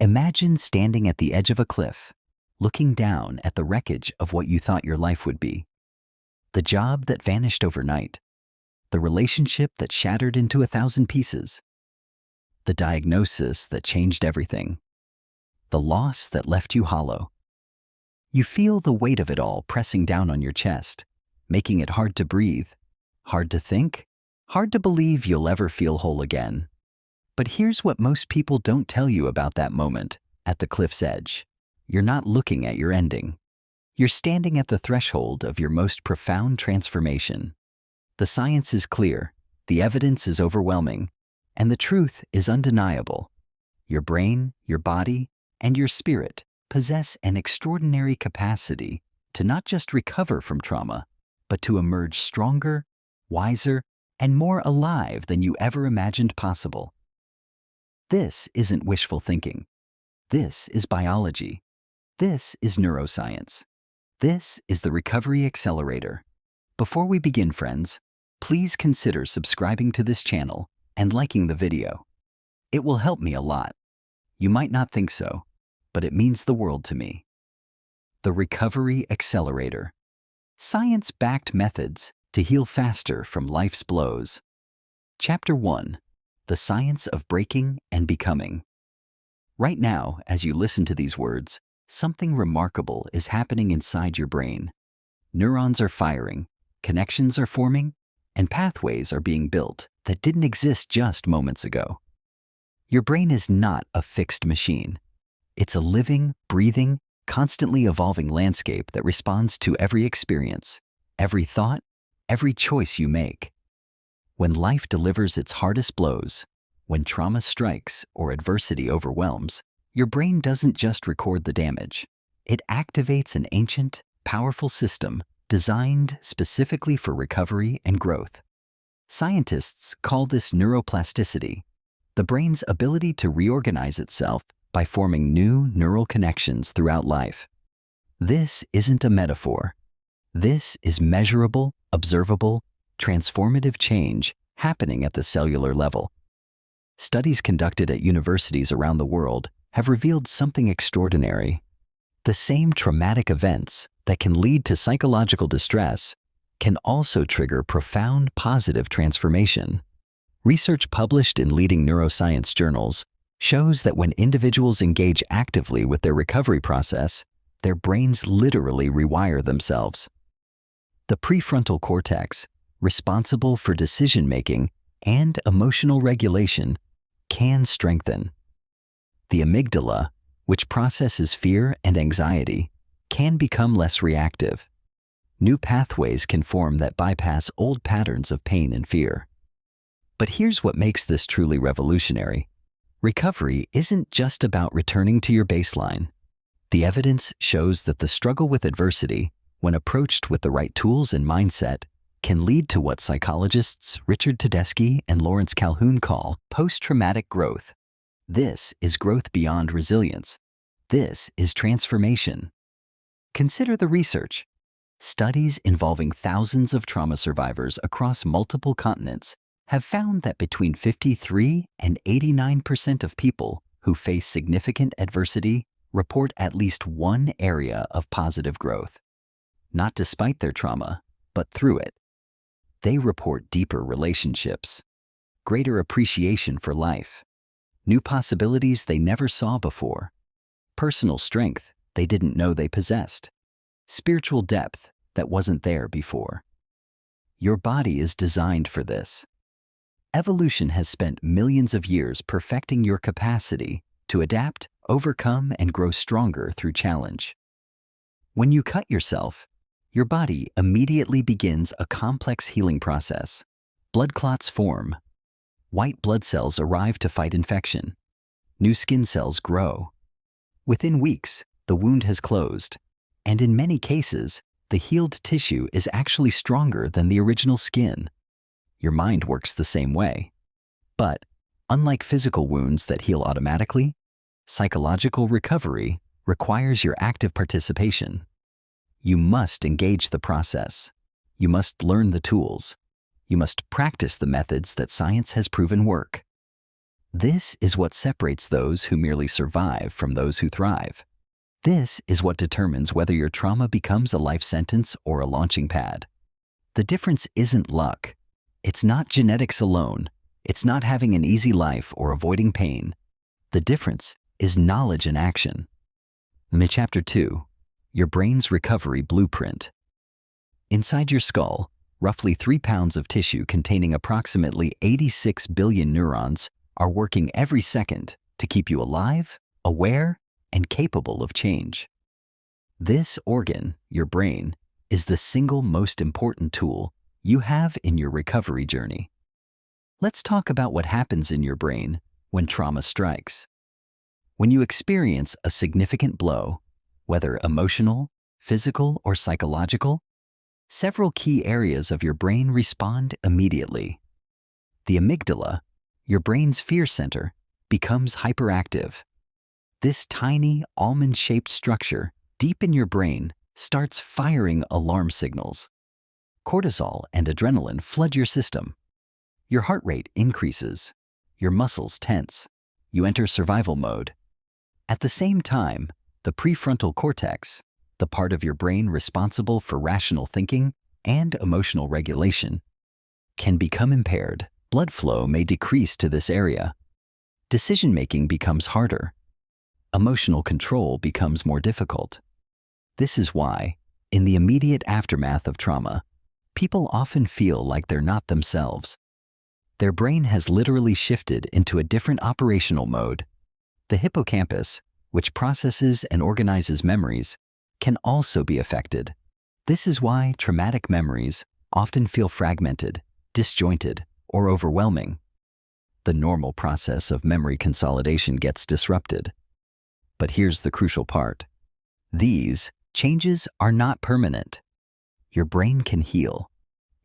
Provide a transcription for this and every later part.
Imagine standing at the edge of a cliff, looking down at the wreckage of what you thought your life would be. The job that vanished overnight, the relationship that shattered into 1,000 pieces, the diagnosis that changed everything, the loss that left you hollow. You feel the weight of it all pressing down on your chest, making it hard to breathe, hard to think, hard to believe you'll ever feel whole again. But here's what most people don't tell you about that moment at the cliff's edge. You're not looking at your ending. You're standing at the threshold of your most profound transformation. The science is clear, the evidence is overwhelming, and the truth is undeniable. Your brain, your body, and your spirit possess an extraordinary capacity to not just recover from trauma, but to emerge stronger, wiser, and more alive than you ever imagined possible. This isn't wishful thinking. This is biology. This is neuroscience. This is the Recovery Accelerator. Before we begin, friends, please consider subscribing to this channel and liking the video. It will help me a lot. You might not think so, but it means the world to me. The Recovery Accelerator. Science-backed methods to heal faster from life's blows. Chapter 1. The Science of Breaking and Becoming. Right now, as you listen to these words, something remarkable is happening inside your brain. Neurons are firing, connections are forming, and pathways are being built that didn't exist just moments ago. Your brain is not a fixed machine. It's a living, breathing, constantly evolving landscape that responds to every experience, every thought, every choice you make. When life delivers its hardest blows, when trauma strikes or adversity overwhelms, your brain doesn't just record the damage. It activates an ancient, powerful system designed specifically for recovery and growth. Scientists call this neuroplasticity, the brain's ability to reorganize itself by forming new neural connections throughout life. This isn't a metaphor. This is measurable, observable, transformative change happening at the cellular level. Studies conducted at universities around the world have revealed something extraordinary. The same traumatic events that can lead to psychological distress can also trigger profound positive transformation. Research published in leading neuroscience journals shows that when individuals engage actively with their recovery process, their brains literally rewire themselves. The prefrontal cortex, responsible for decision-making and emotional regulation, can strengthen. The amygdala, which processes fear and anxiety, can become less reactive. New pathways can form that bypass old patterns of pain and fear. But here's what makes this truly revolutionary. Recovery isn't just about returning to your baseline. The evidence shows that the struggle with adversity, when approached with the right tools and mindset, can lead to what psychologists Richard Tedeschi and Lawrence Calhoun call post-traumatic growth. This is growth beyond resilience. This is transformation. Consider the research. Studies involving thousands of trauma survivors across multiple continents have found that between 53 and 89% of people who face significant adversity report at least one area of positive growth. Not despite their trauma, but through it. They report deeper relationships, greater appreciation for life, new possibilities they never saw before, personal strength they didn't know they possessed, spiritual depth that wasn't there before. Your body is designed for this. Evolution has spent millions of years perfecting your capacity to adapt, overcome, and grow stronger through challenge. When you cut yourself, your body immediately begins a complex healing process. Blood clots form. White blood cells arrive to fight infection. New skin cells grow. Within weeks, the wound has closed, and in many cases, the healed tissue is actually stronger than the original skin. Your mind works the same way. But, unlike physical wounds that heal automatically, psychological recovery requires your active participation. You must engage the process. You must learn the tools. You must practice the methods that science has proven work. This is what separates those who merely survive from those who thrive. This is what determines whether your trauma becomes a life sentence or a launching pad. The difference isn't luck. It's not genetics alone. It's not having an easy life or avoiding pain. The difference is knowledge and action. Chapter 2, Your Brain's Recovery Blueprint. Inside your skull, roughly 3 pounds of tissue containing approximately 86 billion neurons are working every second to keep you alive, aware, and capable of change. This organ, your brain, is the single most important tool you have in your recovery journey. Let's talk about what happens in your brain when trauma strikes. When you experience a significant blow, whether emotional, physical, or psychological, several key areas of your brain respond immediately. The amygdala, your brain's fear center, becomes hyperactive. This tiny, almond-shaped structure deep in your brain starts firing alarm signals. Cortisol and adrenaline flood your system. Your heart rate increases. Your muscles tense. You enter survival mode. At the same time, the prefrontal cortex, the part of your brain responsible for rational thinking and emotional regulation, can become impaired. Blood flow may decrease to this area. Decision-making becomes harder. Emotional control becomes more difficult. This is why, in the immediate aftermath of trauma, people often feel like they're not themselves. Their brain has literally shifted into a different operational mode. The hippocampus, which processes and organizes memories, can also be affected. This is why traumatic memories often feel fragmented, disjointed, or overwhelming. The normal process of memory consolidation gets disrupted. But here's the crucial part. These changes are not permanent. Your brain can heal.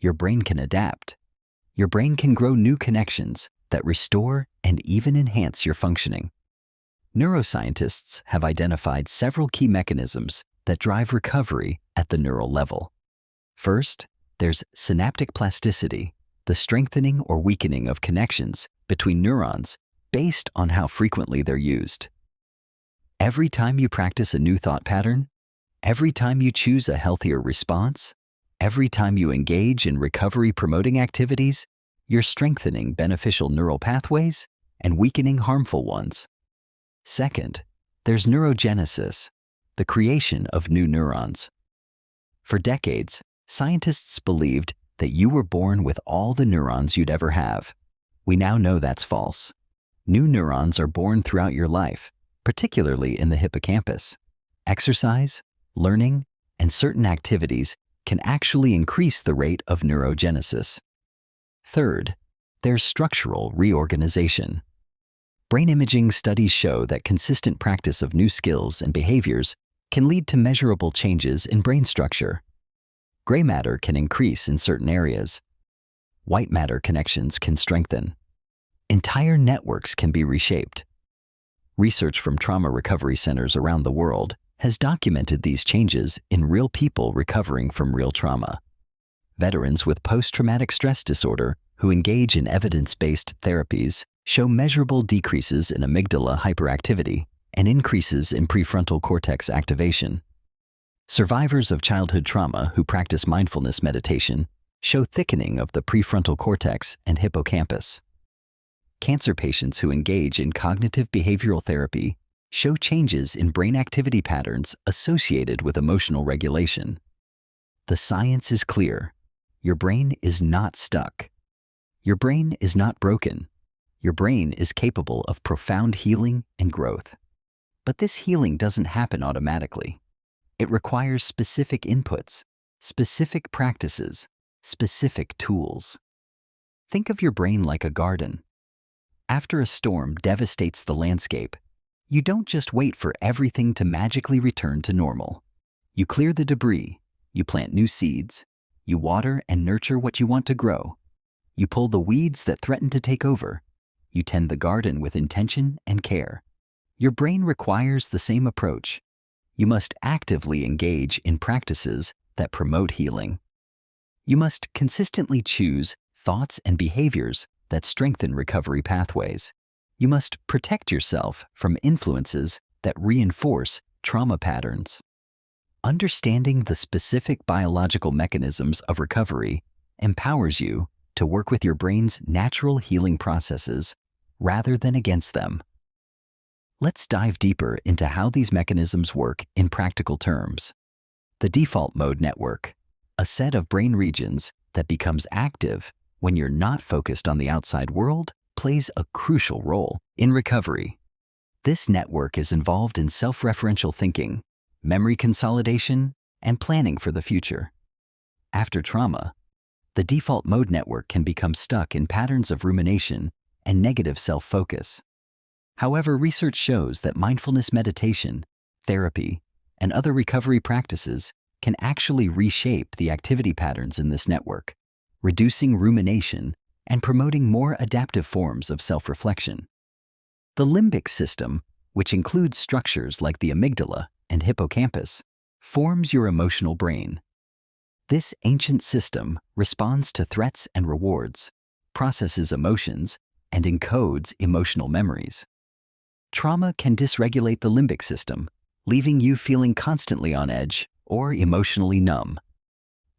Your brain can adapt. Your brain can grow new connections that restore and even enhance your functioning. Neuroscientists have identified several key mechanisms that drive recovery at the neural level. First, there's synaptic plasticity, the strengthening or weakening of connections between neurons based on how frequently they're used. Every time you practice a new thought pattern, every time you choose a healthier response, every time you engage in recovery-promoting activities, you're strengthening beneficial neural pathways and weakening harmful ones. Second, there's neurogenesis, the creation of new neurons. For decades, scientists believed that you were born with all the neurons you'd ever have. We now know that's false. New neurons are born throughout your life, particularly in the hippocampus. Exercise, learning, and certain activities can actually increase the rate of neurogenesis. Third, there's structural reorganization. Brain imaging studies show that consistent practice of new skills and behaviors can lead to measurable changes in brain structure. Gray matter can increase in certain areas. White matter connections can strengthen. Entire networks can be reshaped. Research from trauma recovery centers around the world has documented these changes in real people recovering from real trauma. Veterans with post-traumatic stress disorder who engage in evidence-based therapies show measurable decreases in amygdala hyperactivity and increases in prefrontal cortex activation. Survivors of childhood trauma who practice mindfulness meditation show thickening of the prefrontal cortex and hippocampus. Cancer patients who engage in cognitive behavioral therapy show changes in brain activity patterns associated with emotional regulation. The science is clear. Your brain is not stuck. Your brain is not broken. Your brain is capable of profound healing and growth. But this healing doesn't happen automatically. It requires specific inputs, specific practices, specific tools. Think of your brain like a garden. After a storm devastates the landscape, you don't just wait for everything to magically return to normal. You clear the debris, you plant new seeds, you water and nurture what you want to grow. You pull the weeds that threaten to take over. You tend the garden with intention and care. Your brain requires the same approach. You must actively engage in practices that promote healing. You must consistently choose thoughts and behaviors that strengthen recovery pathways. You must protect yourself from influences that reinforce trauma patterns. Understanding the specific biological mechanisms of recovery empowers you to work with your brain's natural healing processes rather than against them. Let's dive deeper into how these mechanisms work in practical terms. The default mode network, a set of brain regions that becomes active when you're not focused on the outside world, plays a crucial role in recovery. This network is involved in self-referential thinking, memory consolidation, and planning for the future. After trauma, the default mode network can become stuck in patterns of rumination and negative self-focus. However, research shows that mindfulness meditation, therapy, and other recovery practices can actually reshape the activity patterns in this network, reducing rumination and promoting more adaptive forms of self-reflection. The limbic system, which includes structures like the amygdala and hippocampus, forms your emotional brain. This ancient system responds to threats and rewards, processes emotions, and encodes emotional memories. Trauma can dysregulate the limbic system, leaving you feeling constantly on edge or emotionally numb.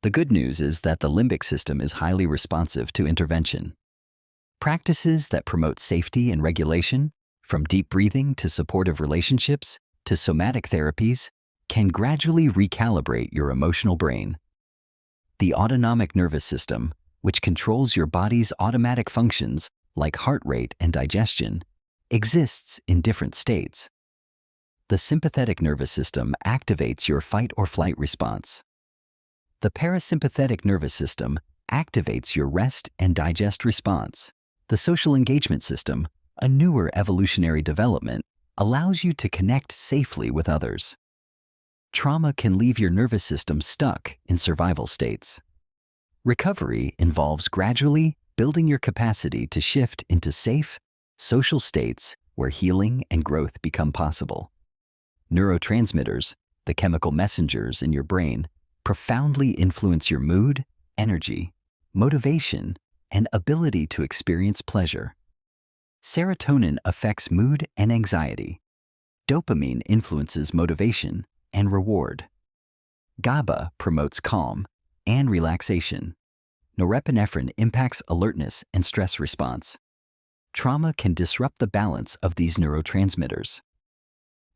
The good news is that the limbic system is highly responsive to intervention. Practices that promote safety and regulation, from deep breathing to supportive relationships to somatic therapies, can gradually recalibrate your emotional brain. The autonomic nervous system, which controls your body's automatic functions like heart rate and digestion, exists in different states. The sympathetic nervous system activates your fight or flight response. The parasympathetic nervous system activates your rest and digest response. The social engagement system, a newer evolutionary development, allows you to connect safely with others. Trauma can leave your nervous system stuck in survival states. Recovery involves gradually building your capacity to shift into safe, social states where healing and growth become possible. Neurotransmitters, the chemical messengers in your brain, profoundly influence your mood, energy, motivation, and ability to experience pleasure. Serotonin affects mood and anxiety. Dopamine influences motivation and reward. GABA promotes calm and relaxation. Norepinephrine impacts alertness and stress response. Trauma can disrupt the balance of these neurotransmitters.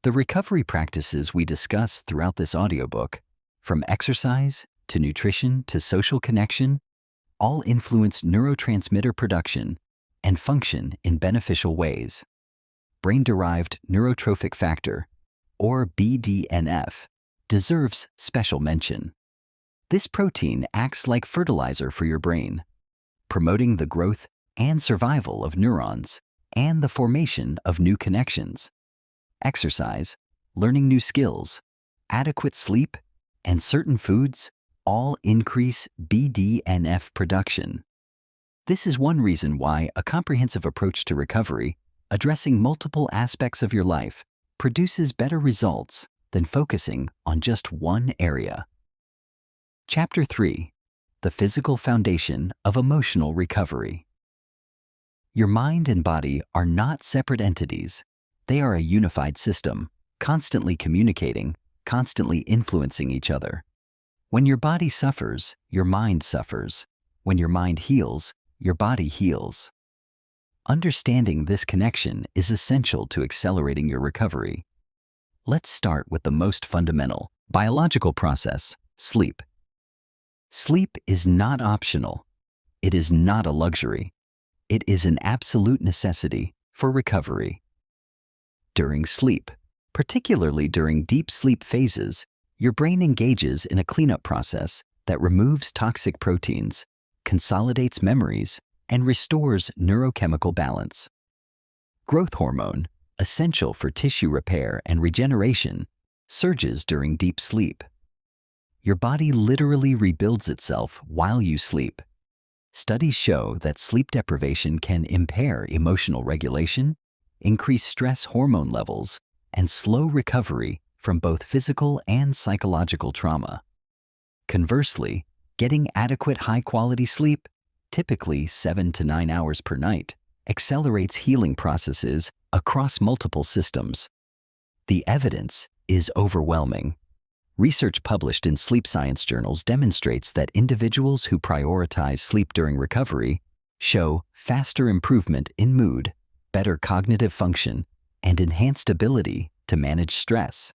The recovery practices we discuss throughout this audiobook, from exercise to nutrition to social connection, all influence neurotransmitter production and function in beneficial ways. Brain-derived neurotrophic factor, or BDNF, deserves special mention. This protein acts like fertilizer for your brain, promoting the growth and survival of neurons and the formation of new connections. Exercise, learning new skills, adequate sleep, and certain foods all increase BDNF production. This is one reason why a comprehensive approach to recovery, addressing multiple aspects of your life, produces better results than focusing on just one area. Chapter 3: The Physical Foundation of Emotional Recovery. Your mind and body are not separate entities. They are a unified system, constantly communicating, constantly influencing each other. When your body suffers, your mind suffers. When your mind heals, your body heals. Understanding this connection is essential to accelerating your recovery. Let's start with the most fundamental biological process: sleep. Sleep is not optional. It is not a luxury. It is an absolute necessity for recovery. During sleep, particularly during deep sleep phases, your brain engages in a cleanup process that removes toxic proteins, consolidates memories, and restores neurochemical balance. Growth hormone, essential for tissue repair and regeneration, surges during deep sleep. Your body literally rebuilds itself while you sleep. Studies show that sleep deprivation can impair emotional regulation, increase stress hormone levels, and slow recovery from both physical and psychological trauma. Conversely, getting adequate high-quality sleep, typically 7 to 9 hours per night, accelerates healing processes across multiple systems. The evidence is overwhelming. Research published in sleep science journals demonstrates that individuals who prioritize sleep during recovery show faster improvement in mood, better cognitive function, and enhanced ability to manage stress.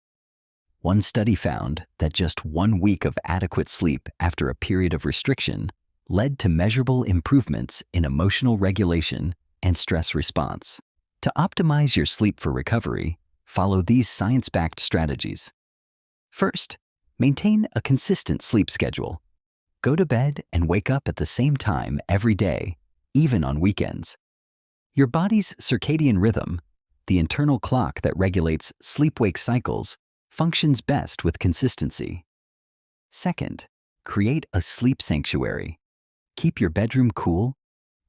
One study found that just 1 week of adequate sleep after a period of restriction led to measurable improvements in emotional regulation and stress response. To optimize your sleep for recovery, follow these science-backed strategies. First, maintain a consistent sleep schedule. Go to bed and wake up at the same time every day, even on weekends. Your body's circadian rhythm, the internal clock that regulates sleep-wake cycles, functions best with consistency. Second, create a sleep sanctuary. Keep your bedroom cool,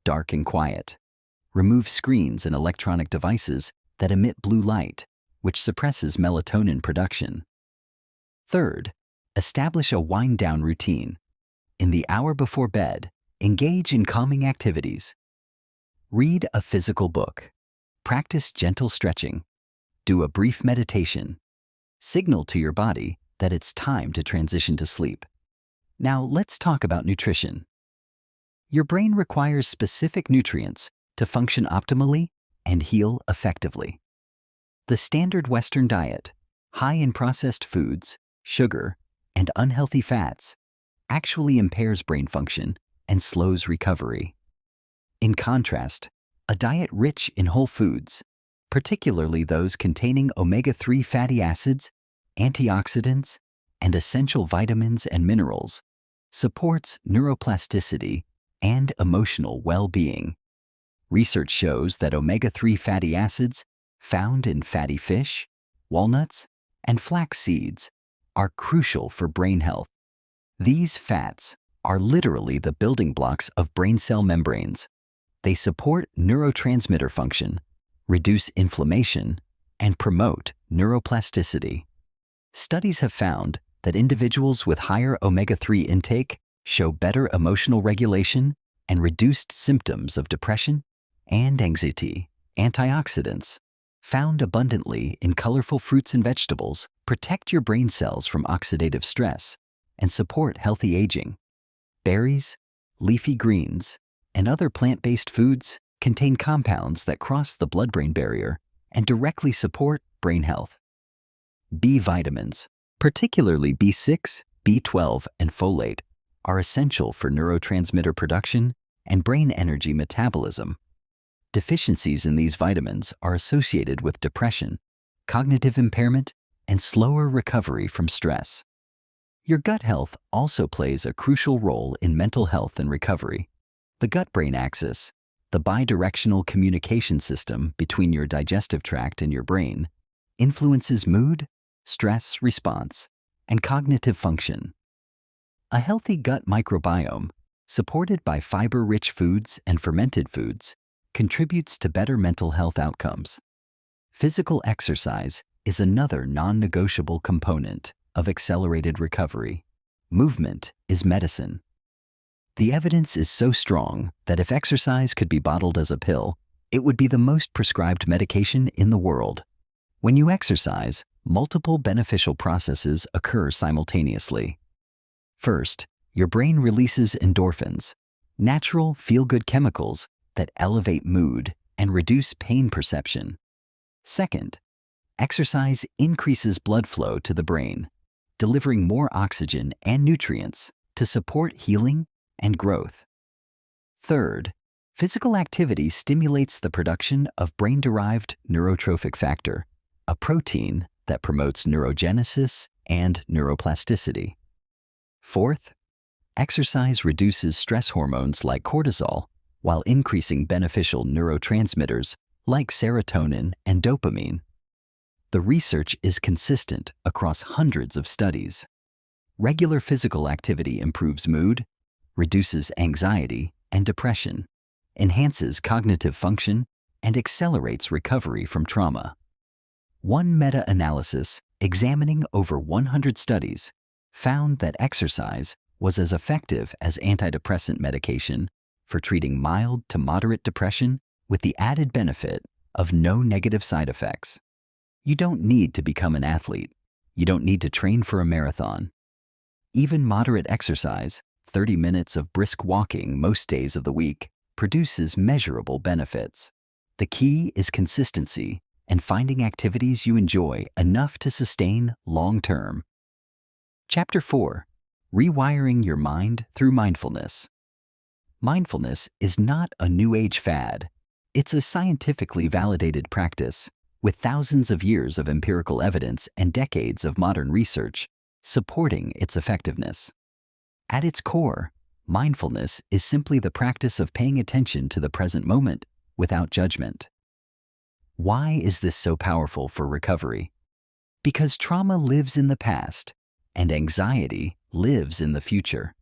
dark, and quiet. Remove screens and electronic devices that emit blue light, which suppresses melatonin production. Third, establish a wind-down routine. In the hour before bed, engage in calming activities. Read a physical book. Practice gentle stretching. Do a brief meditation. Signal to your body that it's time to transition to sleep. Now let's talk about nutrition. Your brain requires specific nutrients to function optimally and heal effectively. The standard Western diet, high in processed foods, sugar, and unhealthy fats, actually impairs brain function and slows recovery. In contrast, a diet rich in whole foods, particularly those containing omega-3 fatty acids, antioxidants, and essential vitamins and minerals, supports neuroplasticity and emotional well-being. Research shows that omega-3 fatty acids found in fatty fish, walnuts, and flax seeds are crucial for brain health. These fats are literally the building blocks of brain cell membranes. They support neurotransmitter function, reduce inflammation, and promote neuroplasticity. Studies have found that individuals with higher omega-3 intake show better emotional regulation and reduced symptoms of depression and anxiety. Antioxidants, found abundantly in colorful fruits and vegetables, protect your brain cells from oxidative stress and support healthy aging. Berries, leafy greens, and other plant-based foods contain compounds that cross the blood-brain barrier and directly support brain health. B vitamins, particularly B6, B12, and folate, are essential for neurotransmitter production and brain energy metabolism. Deficiencies in these vitamins are associated with depression, cognitive impairment, and slower recovery from stress. Your gut health also plays a crucial role in mental health and recovery. The gut-brain axis, the bidirectional communication system between your digestive tract and your brain, influences mood, stress response, and cognitive function. A healthy gut microbiome, supported by fiber-rich foods and fermented foods, contributes to better mental health outcomes. Physical exercise is another non-negotiable component of accelerated recovery. Movement is medicine. The evidence is so strong that if exercise could be bottled as a pill, it would be the most prescribed medication in the world. When you exercise, multiple beneficial processes occur simultaneously. First, your brain releases endorphins, natural feel-good chemicals that elevate mood and reduce pain perception. Second, exercise increases blood flow to the brain, delivering more oxygen and nutrients to support healing and growth. Third, physical activity stimulates the production of brain-derived neurotrophic factor, a protein that promotes neurogenesis and neuroplasticity. Fourth, exercise reduces stress hormones like cortisol while increasing beneficial neurotransmitters like serotonin and dopamine. The research is consistent across hundreds of studies. Regular physical activity improves mood, reduces anxiety and depression, enhances cognitive function, and accelerates recovery from trauma. One meta-analysis examining over 100 studies found that exercise was as effective as antidepressant medication for treating mild to moderate depression with the added benefit of no negative side effects. You don't need to become an athlete. You don't need to train for a marathon. Even moderate exercise, 30 minutes of brisk walking most days of the week, produces measurable benefits. The key is consistency and finding activities you enjoy enough to sustain long-term. Chapter 4. Rewiring Your Mind Through Mindfulness. Mindfulness is not a New Age fad. It's a scientifically validated practice with thousands of years of empirical evidence and decades of modern research supporting its effectiveness. At its core, mindfulness is simply the practice of paying attention to the present moment without judgment. Why is this so powerful for recovery? Because trauma lives in the past and anxiety lives in the future.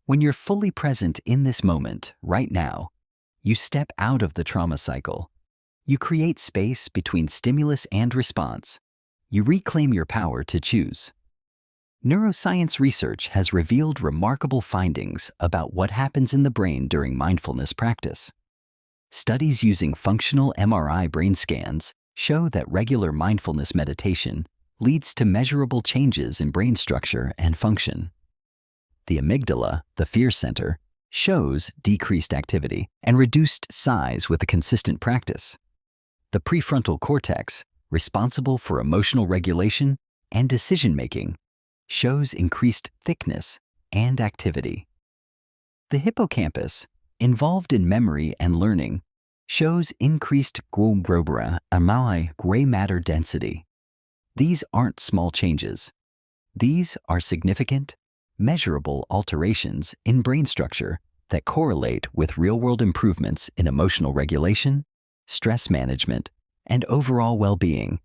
When you're fully present in this moment, right now, you step out of the trauma cycle. You create space between stimulus and response. You reclaim your power to choose. Neuroscience research has revealed remarkable findings about what happens in the brain during mindfulness practice. Studies using functional MRI brain scans show that regular mindfulness meditation leads to measurable changes in brain structure and function. The amygdala, the fear center, shows decreased activity and reduced size with a consistent practice. The prefrontal cortex, responsible for emotional regulation and decision-making, shows increased thickness and activity. The hippocampus, involved in memory and learning, shows increased gray matter density. These aren't small changes. These are significant, measurable alterations in brain structure that correlate with real-world improvements in emotional regulation, stress management, and overall well-being.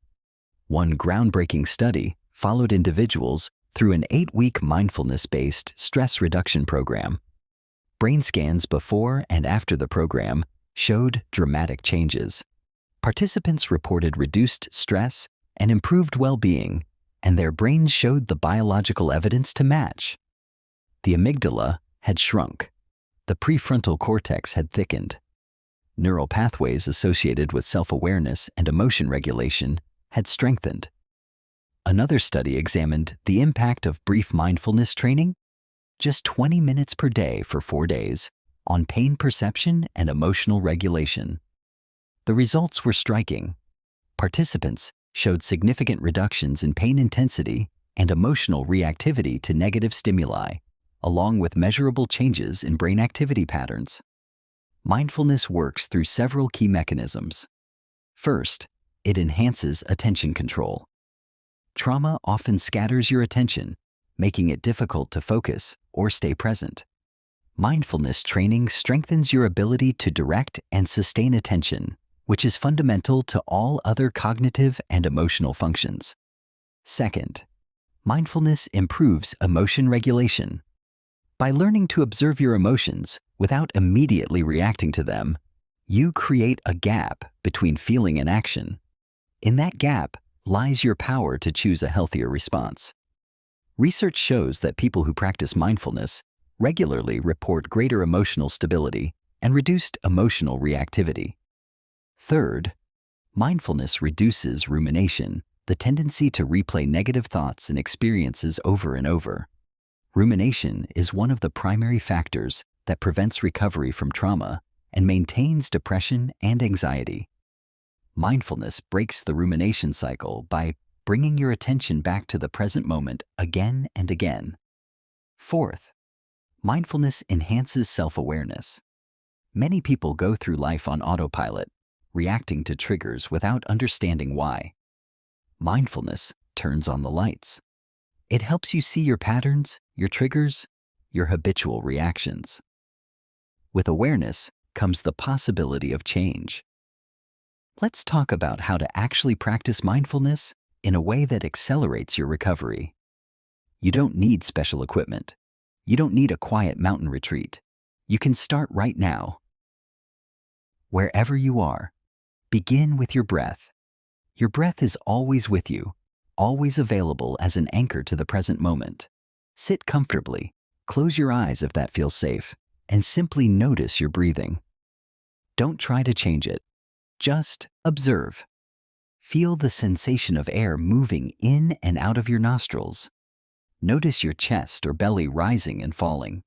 One groundbreaking study followed individuals through an 8-week mindfulness-based stress reduction program. Brain scans before and after the program showed dramatic changes. Participants reported reduced stress and improved well-being, and their brains showed the biological evidence to match. The amygdala had shrunk. The prefrontal cortex had thickened. Neural pathways associated with self-awareness and emotion regulation had strengthened. Another study examined the impact of brief mindfulness training, just 20 minutes per day for 4 days, on pain perception and emotional regulation. The results were striking. Participants showed significant reductions in pain intensity and emotional reactivity to negative stimuli, along with measurable changes in brain activity patterns. Mindfulness works through several key mechanisms. First, it enhances attention control. Trauma often scatters your attention, making it difficult to focus or stay present. Mindfulness training strengthens your ability to direct and sustain attention, which is fundamental to all other cognitive and emotional functions. Second, mindfulness improves emotion regulation. By learning to observe your emotions without immediately reacting to them, you create a gap between feeling and action. In that gap lies your power to choose a healthier response. Research shows that people who practice mindfulness regularly report greater emotional stability and reduced emotional reactivity. Third, mindfulness reduces rumination, the tendency to replay negative thoughts and experiences over and over. Rumination is one of the primary factors that prevents recovery from trauma and maintains depression and anxiety. Mindfulness breaks the rumination cycle by bringing your attention back to the present moment again and again. Fourth, mindfulness enhances self-awareness. Many people go through life on autopilot, reacting to triggers without understanding why. Mindfulness turns on the lights. It helps you see your patterns, your triggers, your habitual reactions. With awareness comes the possibility of change. Let's talk about how to actually practice mindfulness in a way that accelerates your recovery. You don't need special equipment. You don't need a quiet mountain retreat. You can start right now. Wherever you are, begin with your breath. Your breath is always with you, always available as an anchor to the present moment. Sit comfortably, close your eyes if that feels safe, and simply notice your breathing. Don't try to change it. Just observe. Feel the sensation of air moving in and out of your nostrils. Notice your chest or belly rising and falling.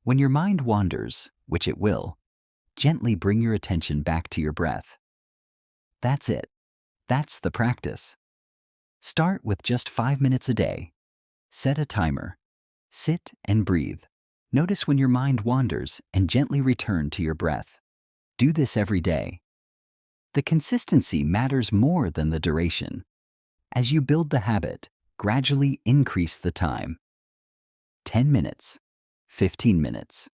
When your mind wanders, which it will, gently bring your attention back to your breath. That's it. That's the practice. Start with just 5 minutes a day. Set a timer. Sit and breathe. Notice when your mind wanders and gently return to your breath. Do this every day. The consistency matters more than the duration. As you build the habit, gradually increase the time. 10 minutes, 15 minutes,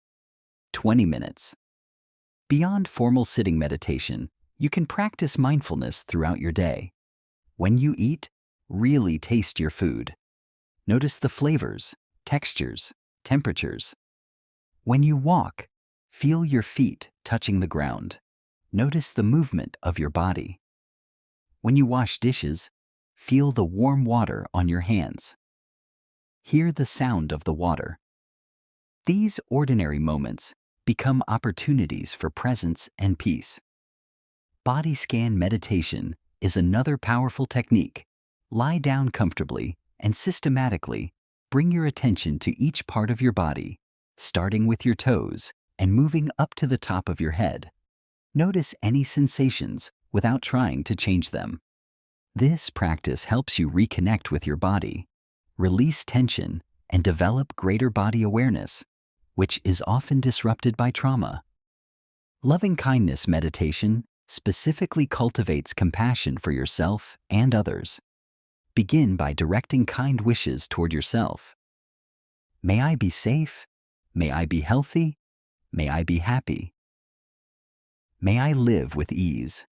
20 minutes. Beyond formal sitting meditation, you can practice mindfulness throughout your day. When you eat, really taste your food. Notice the flavors, textures, temperatures. When you walk, feel your feet touching the ground. Notice the movement of your body. When you wash dishes, feel the warm water on your hands. Hear the sound of the water. These ordinary moments become opportunities for presence and peace. Body scan meditation is another powerful technique. Lie down comfortably and systematically bring your attention to each part of your body, starting with your toes and moving up to the top of your head. Notice any sensations without trying to change them. This practice helps you reconnect with your body, release tension, and develop greater body awareness, which is often disrupted by trauma. Loving-kindness meditation specifically cultivates compassion for yourself and others. Begin by directing kind wishes toward yourself. May I be safe. May I be healthy. May I be happy. May I live with ease.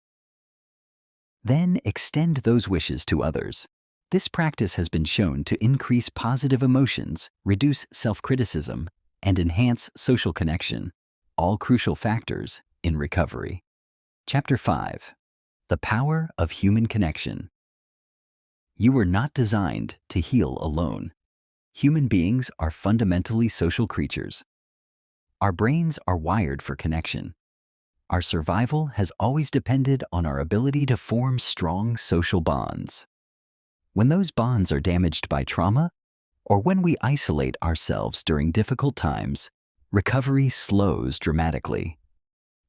Then extend those wishes to others. This practice has been shown to increase positive emotions, reduce self-criticism, and enhance social connection, all crucial factors in recovery. Chapter 5. The Power of Human Connection. You were not designed to heal alone. Human beings are fundamentally social creatures. Our brains are wired for connection. Our survival has always depended on our ability to form strong social bonds. When those bonds are damaged by trauma, or when we isolate ourselves during difficult times, recovery slows dramatically.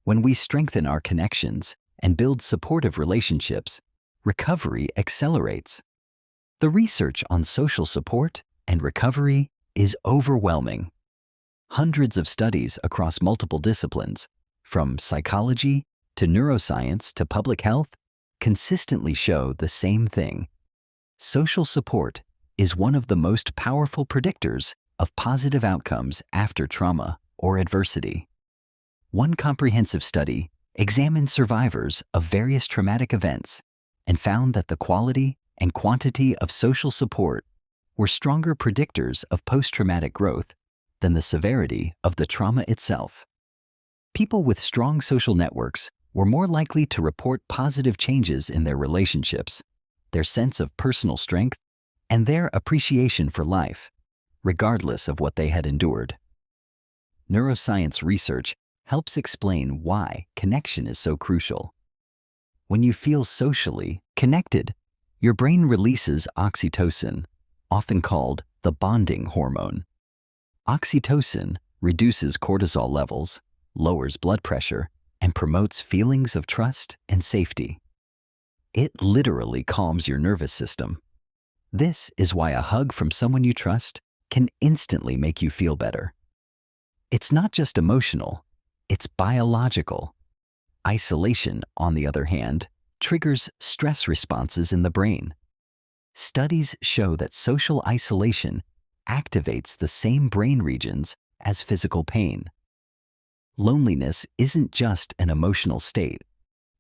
When we strengthen our connections and build supportive relationships, recovery accelerates. The research on social support and recovery is overwhelming. Hundreds of studies across multiple disciplines, from psychology to neuroscience to public health, consistently show the same thing. Social support is one of the most powerful predictors of positive outcomes after trauma or adversity. One comprehensive study examined survivors of various traumatic events and found that the quality and quantity of social support were stronger predictors of post-traumatic growth than the severity of the trauma itself. People with strong social networks were more likely to report positive changes in their relationships, their sense of personal strength, and their appreciation for life, regardless of what they had endured. Neuroscience research helps explain why connection is so crucial. When you feel socially connected, your brain releases oxytocin, often called the bonding hormone. Oxytocin reduces cortisol levels, lowers blood pressure, and promotes feelings of trust and safety. It literally calms your nervous system. This is why a hug from someone you trust can instantly make you feel better. It's not just emotional, it's biological. Isolation, on the other hand, triggers stress responses in the brain. Studies show that social isolation activates the same brain regions as physical pain. Loneliness isn't just an emotional state.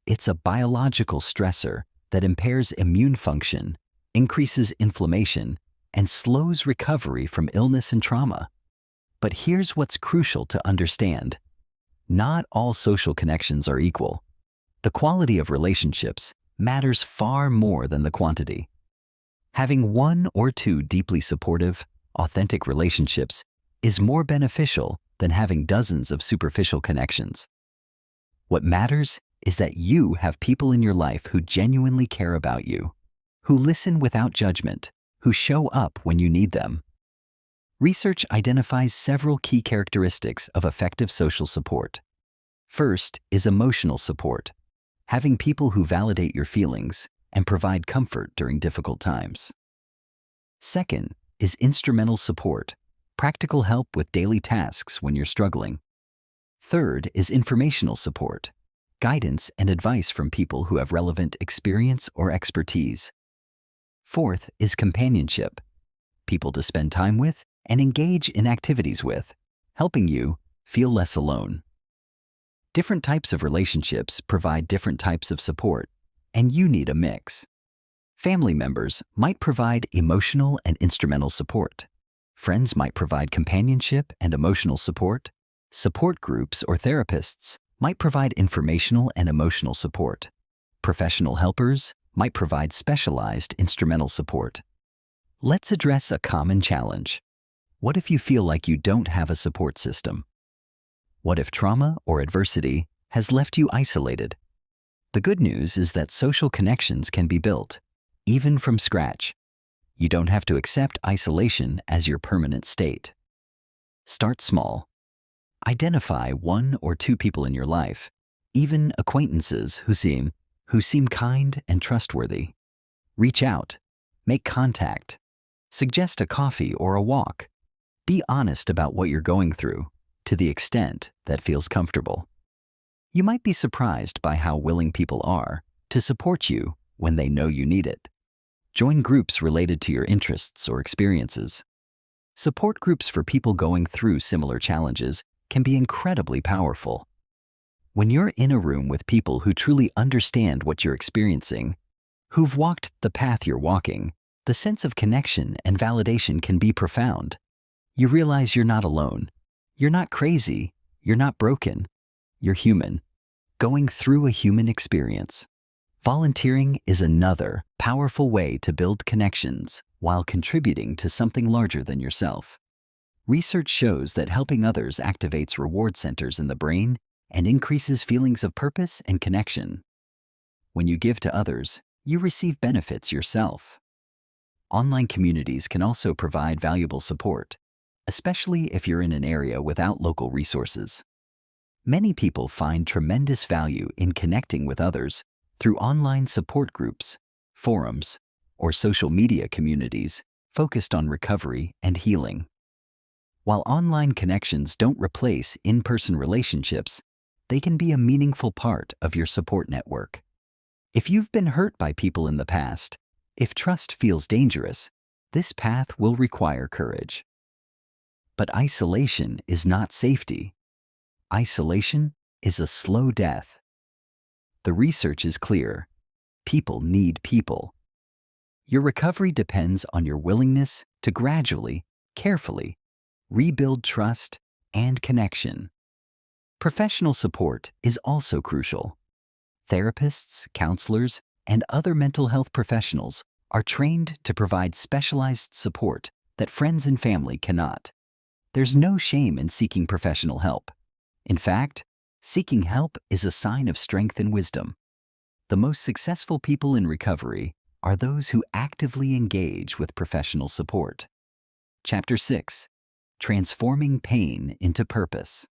It's a biological stressor that impairs immune function, increases inflammation, and slows recovery from illness and trauma. But here's what's crucial to understand. Not all social connections are equal. The quality of relationships matters far more than the quantity. Having one or two deeply supportive, authentic relationships is more beneficial than having dozens of superficial connections. What matters is that you have people in your life who genuinely care about you, who listen without judgment, who show up when you need them. Research identifies several key characteristics of effective social support. First is emotional support, having people who validate your feelings and provide comfort during difficult times. Second is instrumental support, practical help with daily tasks when you're struggling. Third is informational support, guidance and advice from people who have relevant experience or expertise. Fourth is companionship, people to spend time with and engage in activities with, helping you feel less alone. Different types of relationships provide different types of support, and you need a mix. Family members might provide emotional and instrumental support. Friends might provide companionship and emotional support. Support groups or therapists might provide informational and emotional support. Professional helpers might provide specialized instrumental support. Let's address a common challenge. What if you feel like you don't have a support system? What if trauma or adversity has left you isolated? The good news is that social connections can be built, even from scratch. You don't have to accept isolation as your permanent state. Start small. Identify 1 or 2 people in your life, even acquaintances who seem kind and trustworthy. Reach out, make contact, suggest a coffee or a walk. Be honest about what you're going through, to the extent that feels comfortable. You might be surprised by how willing people are to support you when they know you need it. Join groups related to your interests or experiences. Support groups for people going through similar challenges can be incredibly powerful. When you're in a room with people who truly understand what you're experiencing, who've walked the path you're walking, the sense of connection and validation can be profound. You realize you're not alone. You're not crazy. You're not broken. You're human, going through a human experience. Volunteering is another powerful way to build connections while contributing to something larger than yourself. Research shows that helping others activates reward centers in the brain and increases feelings of purpose and connection. When you give to others, you receive benefits yourself. Online communities can also provide valuable support, especially if you're in an area without local resources. Many people find tremendous value in connecting with others through online support groups, forums, or social media communities focused on recovery and healing. While online connections don't replace in-person relationships, they can be a meaningful part of your support network. If you've been hurt by people in the past, if trust feels dangerous, this path will require courage. But isolation is not safety. Isolation is a slow death. The research is clear. People need people. Your recovery depends on your willingness to gradually, carefully, rebuild trust and connection. Professional support is also crucial. Therapists, counselors, and other mental health professionals are trained to provide specialized support that friends and family cannot. There's no shame in seeking professional help. In fact, seeking help is a sign of strength and wisdom. The most successful people in recovery are those who actively engage with professional support. Chapter 6. Transforming Pain into Purpose.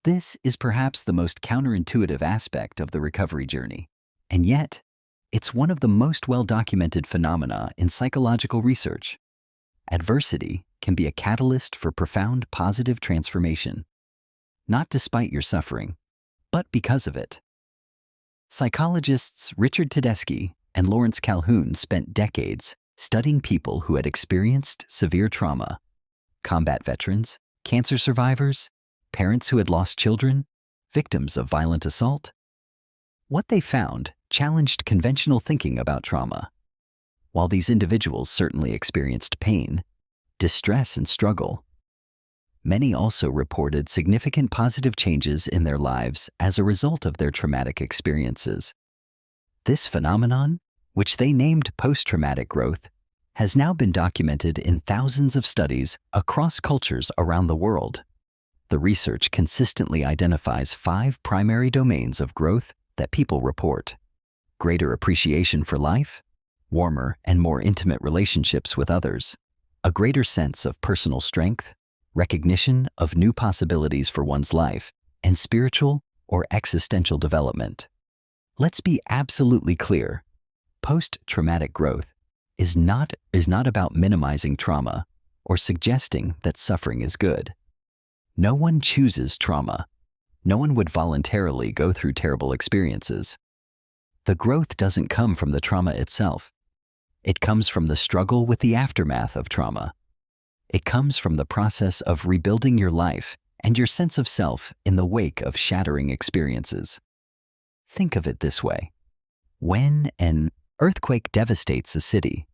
This is perhaps the most counterintuitive aspect of the recovery journey, and yet, it's one of the most well-documented phenomena in psychological research. Adversity can be a catalyst for profound positive transformation, not despite your suffering, but because of it. Psychologists Richard Tedeschi and Lawrence Calhoun spent decades studying people who had experienced severe trauma: combat veterans, cancer survivors, parents who had lost children, victims of violent assault. What they found challenged conventional thinking about trauma. While these individuals certainly experienced pain, distress, and struggle, many also reported significant positive changes in their lives as a result of their traumatic experiences. This phenomenon, which they named post-traumatic growth, has now been documented in thousands of studies across cultures around the world. The research consistently identifies 5 primary domains of growth that people report: greater appreciation for life, warmer and more intimate relationships with others, a greater sense of personal strength, recognition of new possibilities for one's life, and spiritual or existential development. Let's be absolutely clear. Post-traumatic growth is not about minimizing trauma or suggesting that suffering is good. No one chooses trauma. No one would voluntarily go through terrible experiences. The growth doesn't come from the trauma itself. It comes from the struggle with the aftermath of trauma. It comes from the process of rebuilding your life and your sense of self in the wake of shattering experiences. Think of it this way. When an earthquake devastates a city,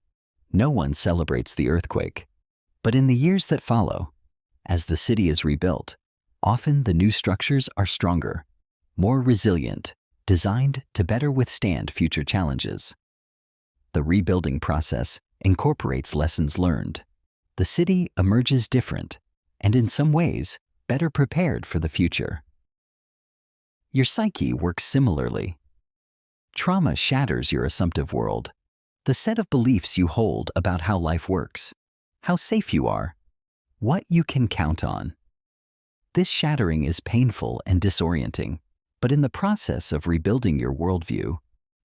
no one celebrates the earthquake. But in the years that follow, as the city is rebuilt, often the new structures are stronger, more resilient, designed to better withstand future challenges. The rebuilding process incorporates lessons learned. The city emerges different, and in some ways, better prepared for the future. Your psyche works similarly. Trauma shatters your assumptive world, the set of beliefs you hold about how life works, how safe you are, what you can count on. This shattering is painful and disorienting, but in the process of rebuilding your worldview,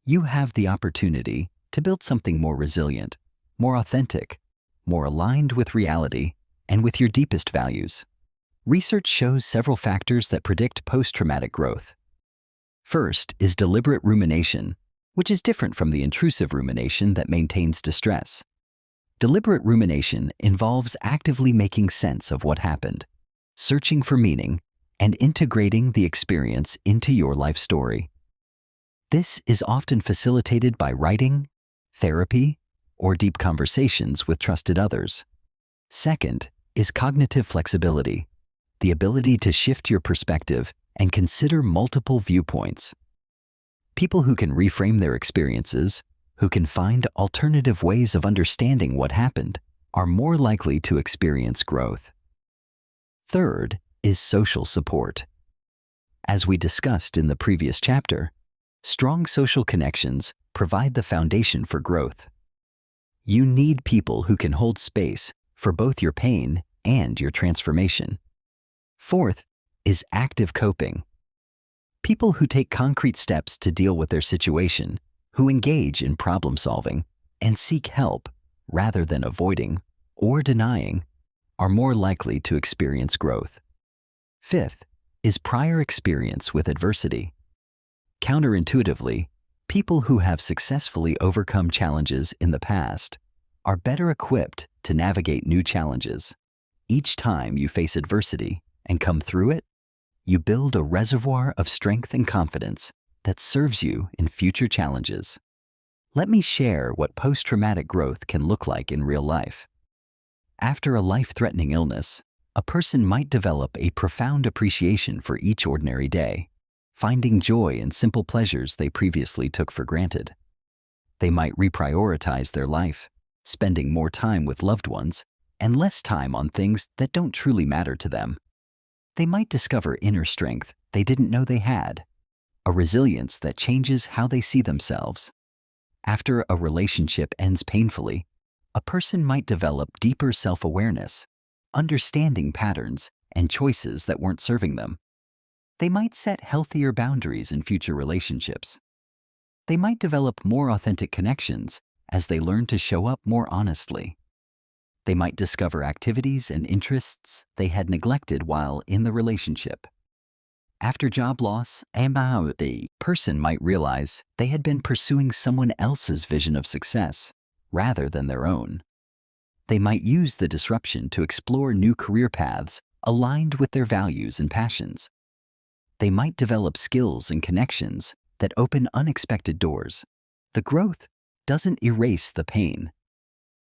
you have the opportunity to build something more resilient, more authentic, more aligned with reality and with your deepest values. Research shows several factors that predict post-traumatic growth. First is deliberate rumination, which is different from the intrusive rumination that maintains distress. Deliberate rumination involves actively making sense of what happened, searching for meaning, and integrating the experience into your life story. This is often facilitated by writing, therapy, or deep conversations with trusted others. Second is cognitive flexibility, the ability to shift your perspective and consider multiple viewpoints. People who can reframe their experiences, who can find alternative ways of understanding what happened, are more likely to experience growth. Third is social support. As we discussed in the previous chapter, strong social connections provide the foundation for growth. You need people who can hold space for both your pain and your transformation. Fourth is active coping. People who take concrete steps to deal with their situation, who engage in problem solving and seek help rather than avoiding or denying, are more likely to experience growth. Fifth is prior experience with adversity. Counterintuitively, people who have successfully overcome challenges in the past are better equipped to navigate new challenges. Each time you face adversity and come through it, you build a reservoir of strength and confidence that serves you in future challenges. Let me share what post-traumatic growth can look like in real life. After a life-threatening illness, a person might develop a profound appreciation for each ordinary day, finding joy in simple pleasures they previously took for granted. They might reprioritize their life, spending more time with loved ones and less time on things that don't truly matter to them. They might discover inner strength they didn't know they had, a resilience that changes how they see themselves. After a relationship ends painfully, a person might develop deeper self-awareness, understanding patterns and choices that weren't serving them. They might set healthier boundaries in future relationships. They might develop more authentic connections as they learn to show up more honestly. They might discover activities and interests they had neglected while in the relationship. After job loss, a person might realize they had been pursuing someone else's vision of success rather than their own. They might use the disruption to explore new career paths aligned with their values and passions. They might develop skills and connections that open unexpected doors. The growth doesn't erase the pain.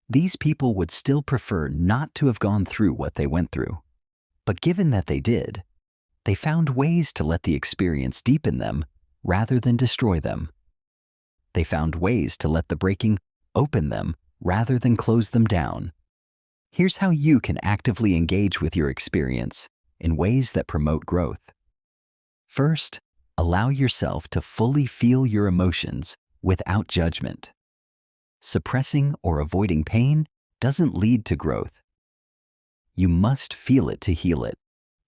These people would still prefer not to have gone through what they went through. But given that they did, they found ways to let the experience deepen them rather than destroy them. They found ways to let the breaking open them rather than close them down. Here's how you can actively engage with your experience in ways that promote growth. First, allow yourself to fully feel your emotions without judgment. Suppressing or avoiding pain doesn't lead to growth. You must feel it to heal it.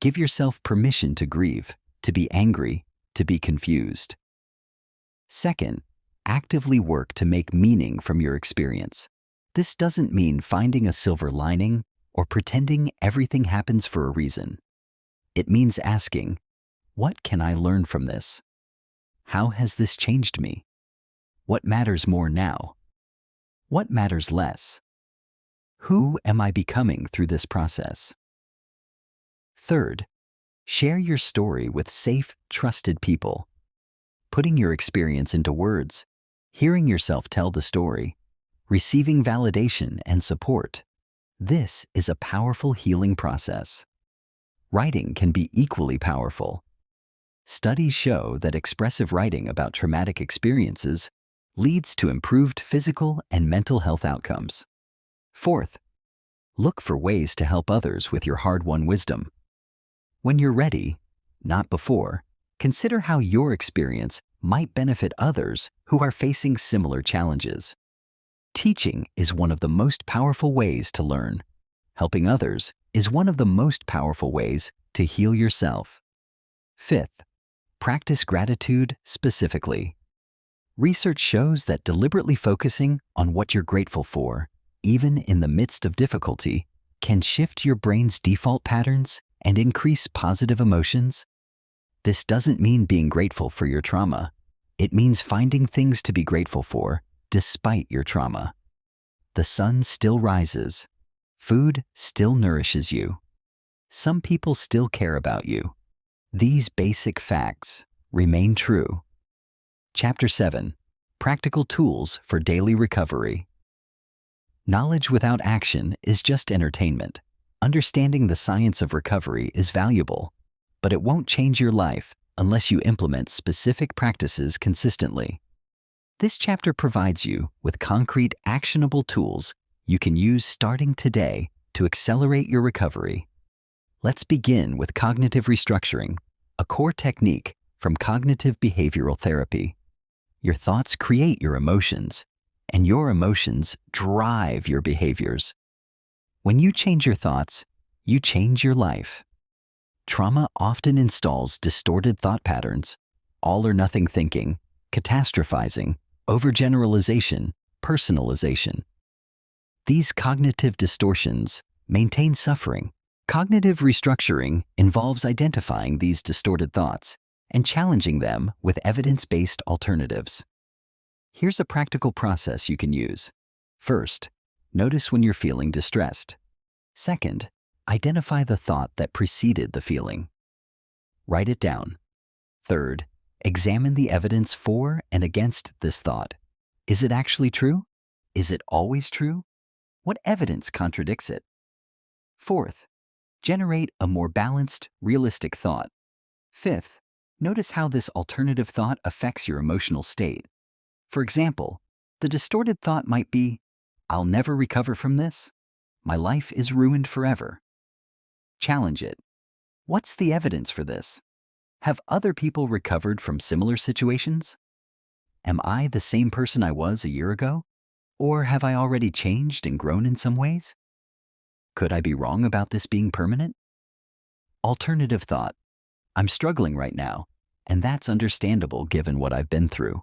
Give yourself permission to grieve, to be angry, to be confused. Second, actively work to make meaning from your experience. This doesn't mean finding a silver lining or pretending everything happens for a reason. It means asking, what can I learn from this? How has this changed me? What matters more now? What matters less? Who am I becoming through this process? Third, share your story with safe, trusted people. Putting your experience into words, hearing yourself tell the story, receiving validation and support. This is a powerful healing process. Writing can be equally powerful. Studies show that expressive writing about traumatic experiences leads to improved physical and mental health outcomes. Fourth, look for ways to help others with your hard-won wisdom. When you're ready, not before, consider how your experience might benefit others who are facing similar challenges. Teaching is one of the most powerful ways to learn. Helping others is one of the most powerful ways to heal yourself. Fifth, practice gratitude specifically. Research shows that deliberately focusing on what you're grateful for, even in the midst of difficulty, can shift your brain's default patterns and increase positive emotions. This doesn't mean being grateful for your trauma. It means finding things to be grateful for despite your trauma. The sun still rises. Food still nourishes you. Some people still care about you. These basic facts remain true. Chapter 7. Practical Tools for Daily Recovery. Knowledge without action is just entertainment. Understanding the science of recovery is valuable, but it won't change your life unless you implement specific practices consistently. This chapter provides you with concrete, actionable tools you can use starting today to accelerate your recovery. Let's begin with cognitive restructuring, a core technique from cognitive behavioral therapy. Your thoughts create your emotions, and your emotions drive your behaviors. When you change your thoughts, you change your life. Trauma often installs distorted thought patterns, all or nothing thinking, catastrophizing, overgeneralization, personalization. These cognitive distortions maintain suffering. Cognitive restructuring involves identifying these distorted thoughts and challenging them with evidence-based alternatives. Here's a practical process you can use. First, notice when you're feeling distressed. Second, identify the thought that preceded the feeling. Write it down. Third, examine the evidence for and against this thought. Is it actually true? Is it always true? What evidence contradicts it? Fourth, generate a more balanced, realistic thought. Fifth, notice how this alternative thought affects your emotional state. For example, the distorted thought might be, I'll never recover from this. My life is ruined forever. Challenge it. What's the evidence for this? Have other people recovered from similar situations? Am I the same person I was a year ago? Or have I already changed and grown in some ways? Could I be wrong about this being permanent? Alternative thought. I'm struggling right now, and that's understandable given what I've been through.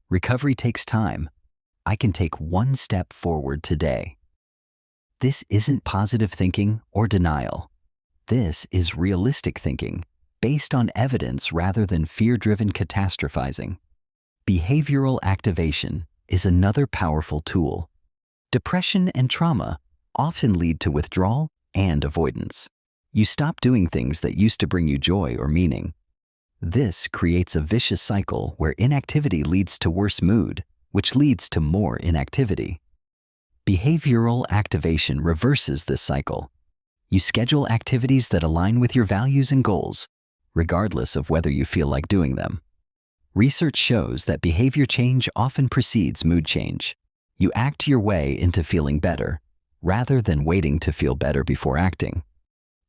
Recovery takes time. I can take one step forward today. This isn't positive thinking or denial. This is realistic thinking, based on evidence rather than fear-driven catastrophizing. Behavioral activation is another powerful tool. Depression and trauma often lead to withdrawal and avoidance. You stop doing things that used to bring you joy or meaning. This creates a vicious cycle where inactivity leads to worse mood, which leads to more inactivity. Behavioral activation reverses this cycle. You schedule activities that align with your values and goals, regardless of whether you feel like doing them. Research shows that behavior change often precedes mood change. You act your way into feeling better, rather than waiting to feel better before acting.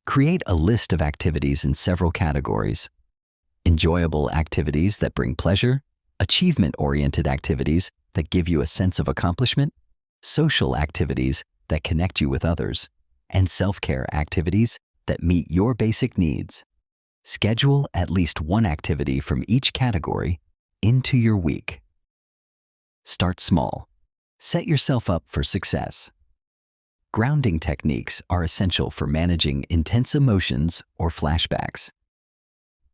Create a list of activities in several categories: enjoyable activities that bring pleasure, achievement-oriented activities that give you a sense of accomplishment, social activities that connect you with others, and self-care activities that meet your basic needs. Schedule at least one activity from each category into your week. Start small. Set yourself up for success. Grounding techniques are essential for managing intense emotions or flashbacks.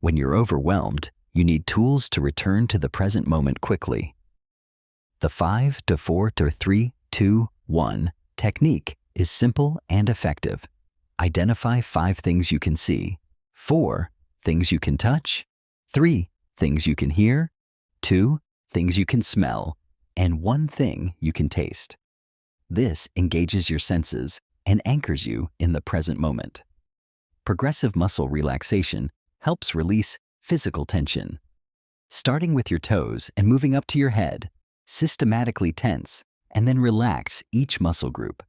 When you're overwhelmed, you need tools to return to the present moment quickly. The 5 to 4 to 3, 2, 1 technique is simple and effective. Identify 5 things you can see, 4 things you can touch, 3 things you can hear, 2 things you can smell, and 1 thing you can taste. This engages your senses and anchors you in the present moment. Progressive muscle relaxation helps release physical tension. Starting with your toes and moving up to your head, systematically tense and then relax each muscle group.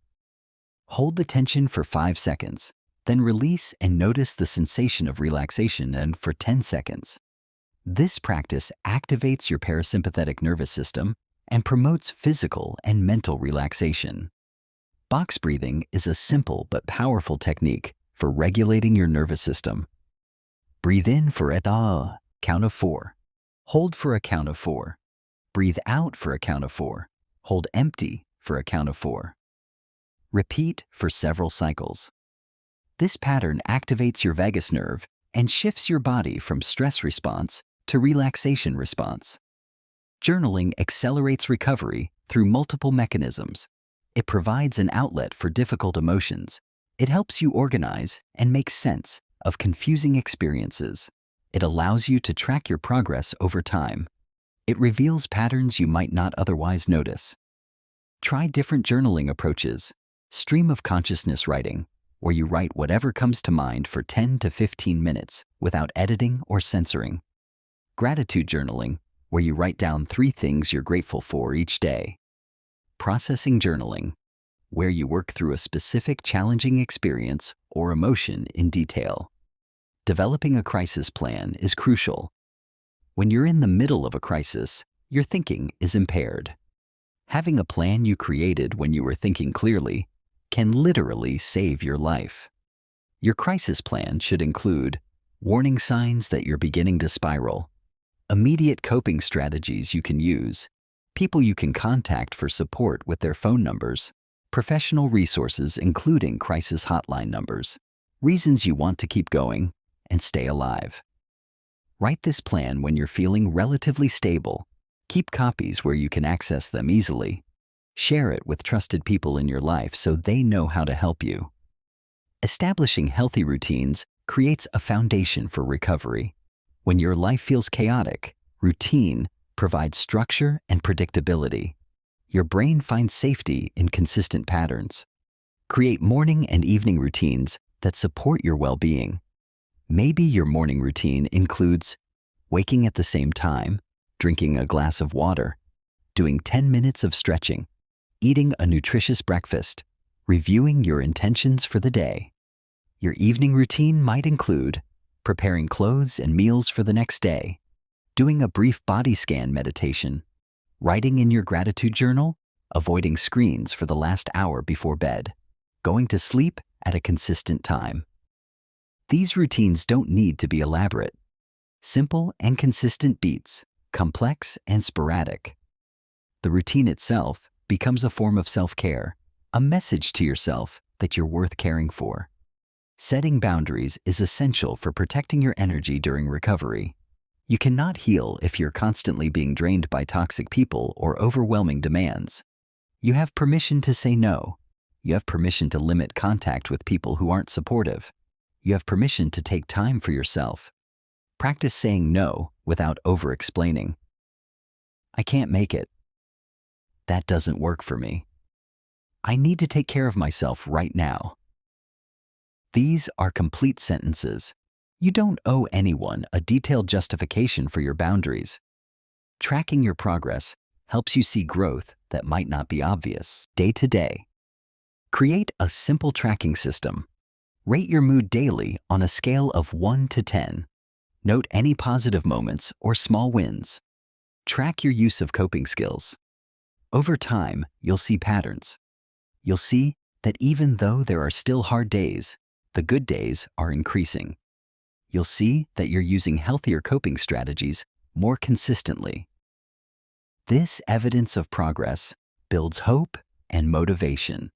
Hold the tension for 5 seconds, then release and notice the sensation of relaxation and for 10 seconds. This practice activates your parasympathetic nervous system and promotes physical and mental relaxation. Box breathing is a simple but powerful technique for regulating your nervous system. Breathe in for a count of 4. Hold for a count of 4. Breathe out for a count of 4. Hold empty for a count of 4. Repeat for several cycles. This pattern activates your vagus nerve and shifts your body from stress response to relaxation response. Journaling accelerates recovery through multiple mechanisms. It provides an outlet for difficult emotions. It helps you organize and make sense of confusing experiences. It allows you to track your progress over time. It reveals patterns you might not otherwise notice. Try different journaling approaches. Stream of consciousness writing, where you write whatever comes to mind for 10 to 15 minutes without editing or censoring. Gratitude journaling, where you write down 3 things you're grateful for each day. Processing journaling, where you work through a specific challenging experience or emotion in detail. Developing a crisis plan is crucial. When you're in the middle of a crisis, your thinking is impaired. Having a plan you created when you were thinking clearly can literally save your life. Your crisis plan should include warning signs that you're beginning to spiral, immediate coping strategies you can use, people you can contact for support with their phone numbers, professional resources including crisis hotline numbers, reasons you want to keep going, and stay alive. Write this plan when you're feeling relatively stable. Keep copies where you can access them easily. Share it with trusted people in your life so they know how to help you. Establishing healthy routines creates a foundation for recovery. When your life feels chaotic, routine provides structure and predictability. Your brain finds safety in consistent patterns. Create morning and evening routines that support your well-being. Maybe your morning routine includes waking at the same time, drinking a glass of water, doing 10 minutes of stretching, eating a nutritious breakfast, reviewing your intentions for the day. Your evening routine might include preparing clothes and meals for the next day, doing a brief body scan meditation, writing in your gratitude journal, avoiding screens for the last hour before bed, going to sleep at a consistent time. These routines don't need to be elaborate. Simple and consistent beats complex and sporadic. The routine itself becomes a form of self-care, a message to yourself that you're worth caring for. Setting boundaries is essential for protecting your energy during recovery. You cannot heal if you're constantly being drained by toxic people or overwhelming demands. You have permission to say no. You have permission to limit contact with people who aren't supportive. You have permission to take time for yourself. Practice saying no without over-explaining. I can't make it. That doesn't work for me. I need to take care of myself right now. These are complete sentences. You don't owe anyone a detailed justification for your boundaries. Tracking your progress helps you see growth that might not be obvious day to day. Create a simple tracking system. Rate your mood daily on a scale of 1 to 10. Note any positive moments or small wins. Track your use of coping skills. Over time, you'll see patterns. You'll see that even though there are still hard days, the good days are increasing. You'll see that you're using healthier coping strategies more consistently. This evidence of progress builds hope and motivation.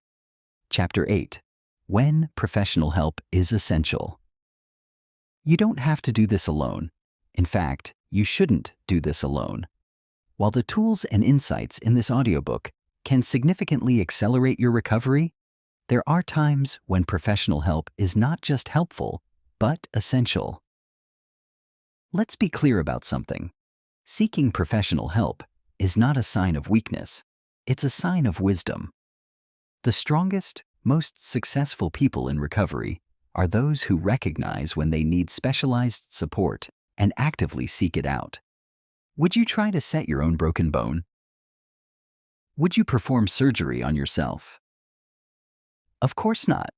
Chapter 8. When professional help is essential. You don't have to do this alone. In fact, you shouldn't do this alone. While the tools and insights in this audiobook can significantly accelerate your recovery, there are times when professional help is not just helpful, but essential. Let's be clear about something. Seeking professional help is not a sign of weakness. It's a sign of wisdom. The strongest, most successful people in recovery are those who recognize when they need specialized support and actively seek it out. Would you try to set your own broken bone? Would you perform surgery on yourself? Of course not.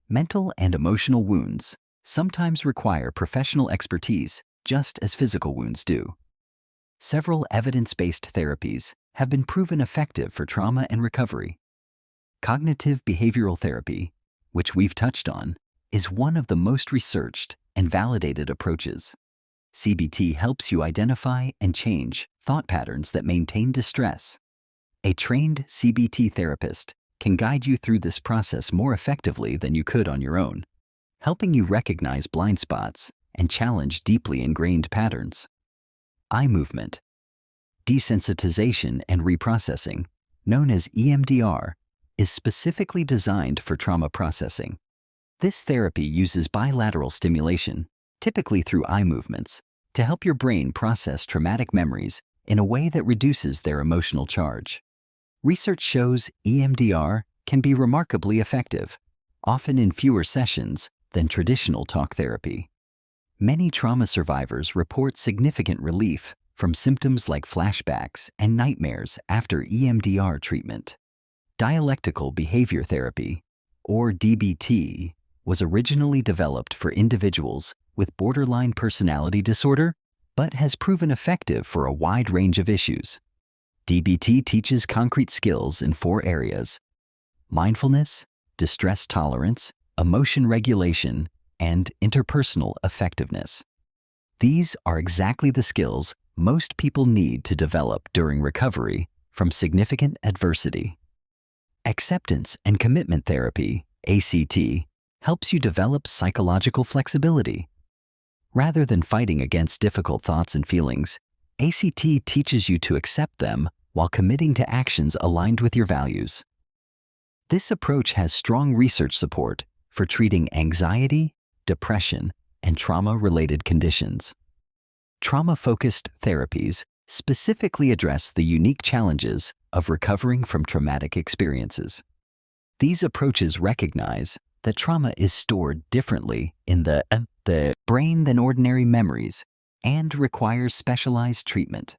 Mental and emotional wounds sometimes require professional expertise just as physical wounds do. Several evidence-based therapies have been proven effective for trauma and recovery. Cognitive behavioral therapy, which we've touched on, is one of the most researched and validated approaches. CBT helps you identify and change thought patterns that maintain distress. A trained CBT therapist can guide you through this process more effectively than you could on your own, helping you recognize blind spots and challenge deeply ingrained patterns. Eye movement, desensitization and reprocessing, known as EMDR, is specifically designed for trauma processing. This therapy uses bilateral stimulation, typically through eye movements, to help your brain process traumatic memories in a way that reduces their emotional charge. Research shows EMDR can be remarkably effective, often in fewer sessions than traditional talk therapy. Many trauma survivors report significant relief from symptoms like flashbacks and nightmares after EMDR treatment. Dialectical behavior therapy, or DBT, was originally developed for individuals with borderline personality disorder, but has proven effective for a wide range of issues. DBT teaches concrete skills in 4 areas: mindfulness, distress tolerance, emotion regulation, and interpersonal effectiveness. These are exactly the skills most people need to develop during recovery from significant adversity. Acceptance and commitment therapy, ACT, helps you develop psychological flexibility. Rather than fighting against difficult thoughts and feelings, ACT teaches you to accept them while committing to actions aligned with your values. This approach has strong research support for treating anxiety, depression, and trauma-related conditions. Trauma-focused therapies specifically address the unique challenges of recovering from traumatic experiences. These approaches recognize that trauma is stored differently in the brain than ordinary memories and requires specialized treatment.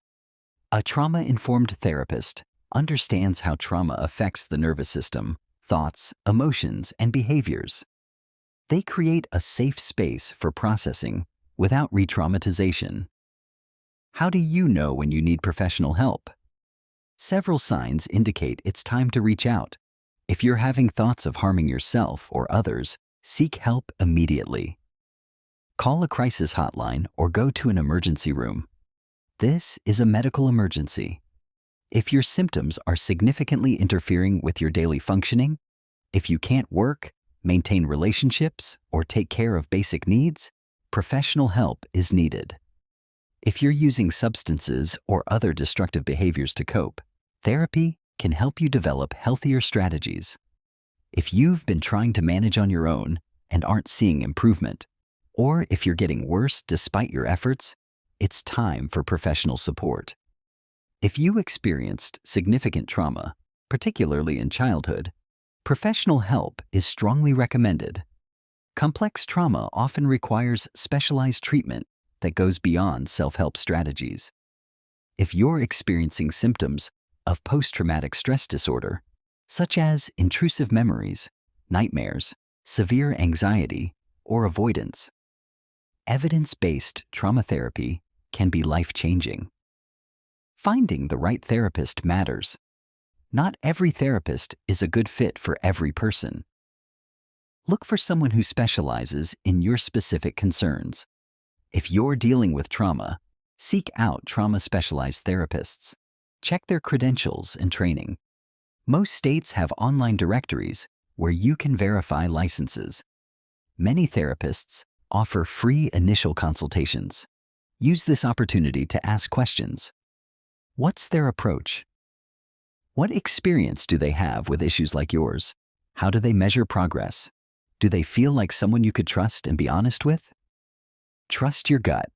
A trauma-informed therapist understands how trauma affects the nervous system, thoughts, emotions, and behaviors. They create a safe space for processing without re-traumatization. How do you know when you need professional help? Several signs indicate it's time to reach out. If you're having thoughts of harming yourself or others, seek help immediately. Call a crisis hotline or go to an emergency room. This is a medical emergency. If your symptoms are significantly interfering with your daily functioning, if you can't work, maintain relationships, or take care of basic needs, professional help is needed. If you're using substances or other destructive behaviors to cope, therapy can help you develop healthier strategies. If you've been trying to manage on your own and aren't seeing improvement, or if you're getting worse despite your efforts, it's time for professional support. If you experienced significant trauma, particularly in childhood, professional help is strongly recommended. Complex trauma often requires specialized treatment that goes beyond self-help strategies. If you're experiencing symptoms of post-traumatic stress disorder, such as intrusive memories, nightmares, severe anxiety, or avoidance. Evidence-based trauma therapy can be life-changing. Finding the right therapist matters. Not every therapist is a good fit for every person. Look for someone who specializes in your specific concerns. If you're dealing with trauma, seek out trauma-specialized therapists. Check their credentials and training. Most states have online directories where you can verify licenses. Many therapists offer free initial consultations. Use this opportunity to ask questions. What's their approach? What experience do they have with issues like yours? How do they measure progress? Do they feel like someone you could trust and be honest with? Trust your gut.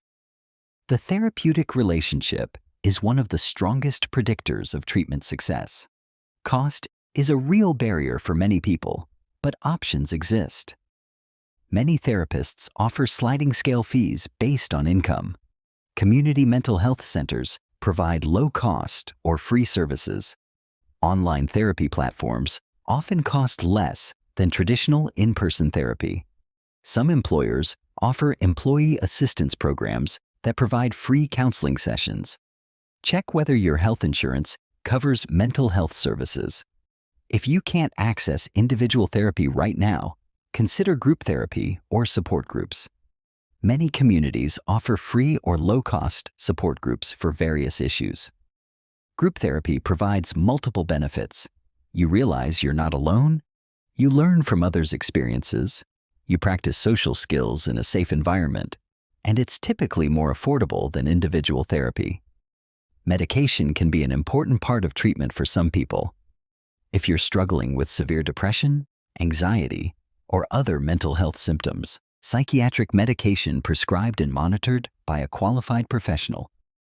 The therapeutic relationship is one of the strongest predictors of treatment success. Cost is a real barrier for many people, but options exist. Many therapists offer sliding scale fees based on income. Community mental health centers provide low-cost or free services. Online therapy platforms often cost less than traditional in-person therapy. Some employers offer employee assistance programs that provide free counseling sessions. Check whether your health insurance covers mental health services. If you can't access individual therapy right now, consider group therapy or support groups. Many communities offer free or low-cost support groups for various issues. Group therapy provides multiple benefits. You realize you're not alone, you learn from others' experiences, you practice social skills in a safe environment, and it's typically more affordable than individual therapy. Medication can be an important part of treatment for some people. If you're struggling with severe depression, anxiety, or other mental health symptoms, psychiatric medication prescribed and monitored by a qualified professional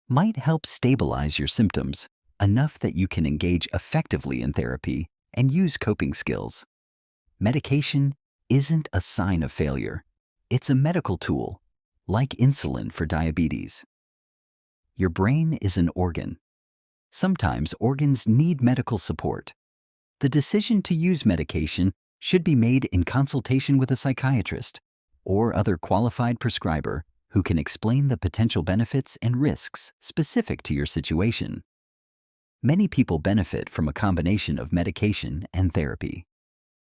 might help stabilize your symptoms enough that you can engage effectively in therapy and use coping skills. Medication isn't a sign of failure. It's a medical tool, like insulin for diabetes. Your brain is an organ. Sometimes organs need medical support. The decision to use medication should be made in consultation with a psychiatrist or other qualified prescriber who can explain the potential benefits and risks specific to your situation. Many people benefit from a combination of medication and therapy.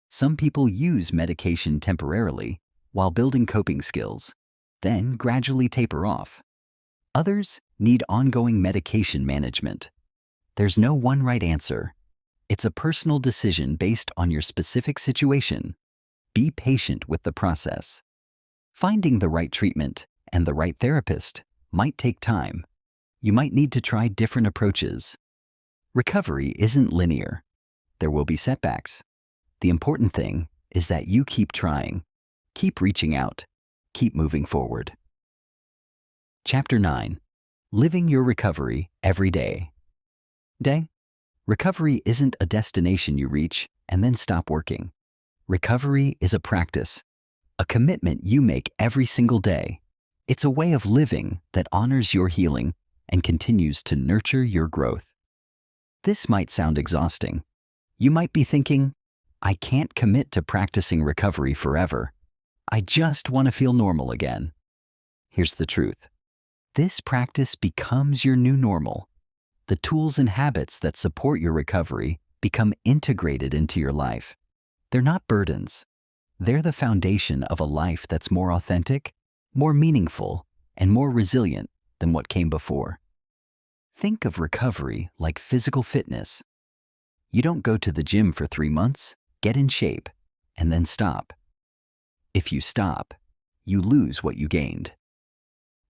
Some people use medication temporarily while building coping skills, then gradually taper off. Others need ongoing medication management. There's no one right answer. It's a personal decision based on your specific situation. Be patient with the process. Finding the right treatment and the right therapist might take time. You might need to try different approaches. Recovery isn't linear. There will be setbacks. The important thing is that you keep trying, keep reaching out, keep moving forward. Chapter 9. Living your recovery every day. Recovery isn't a destination you reach and then stop working. Recovery is a practice, a commitment you make every single day. It's a way of living that honors your healing and continues to nurture your growth. This might sound exhausting. You might be thinking, I can't commit to practicing recovery forever. I just want to feel normal again. Here's the truth. This practice becomes your new normal. The tools and habits that support your recovery become integrated into your life. They're not burdens. They're the foundation of a life that's more authentic, more meaningful, and more resilient than what came before. Think of recovery like physical fitness. You don't go to the gym for 3 months, get in shape, and then stop. If you stop, you lose what you gained.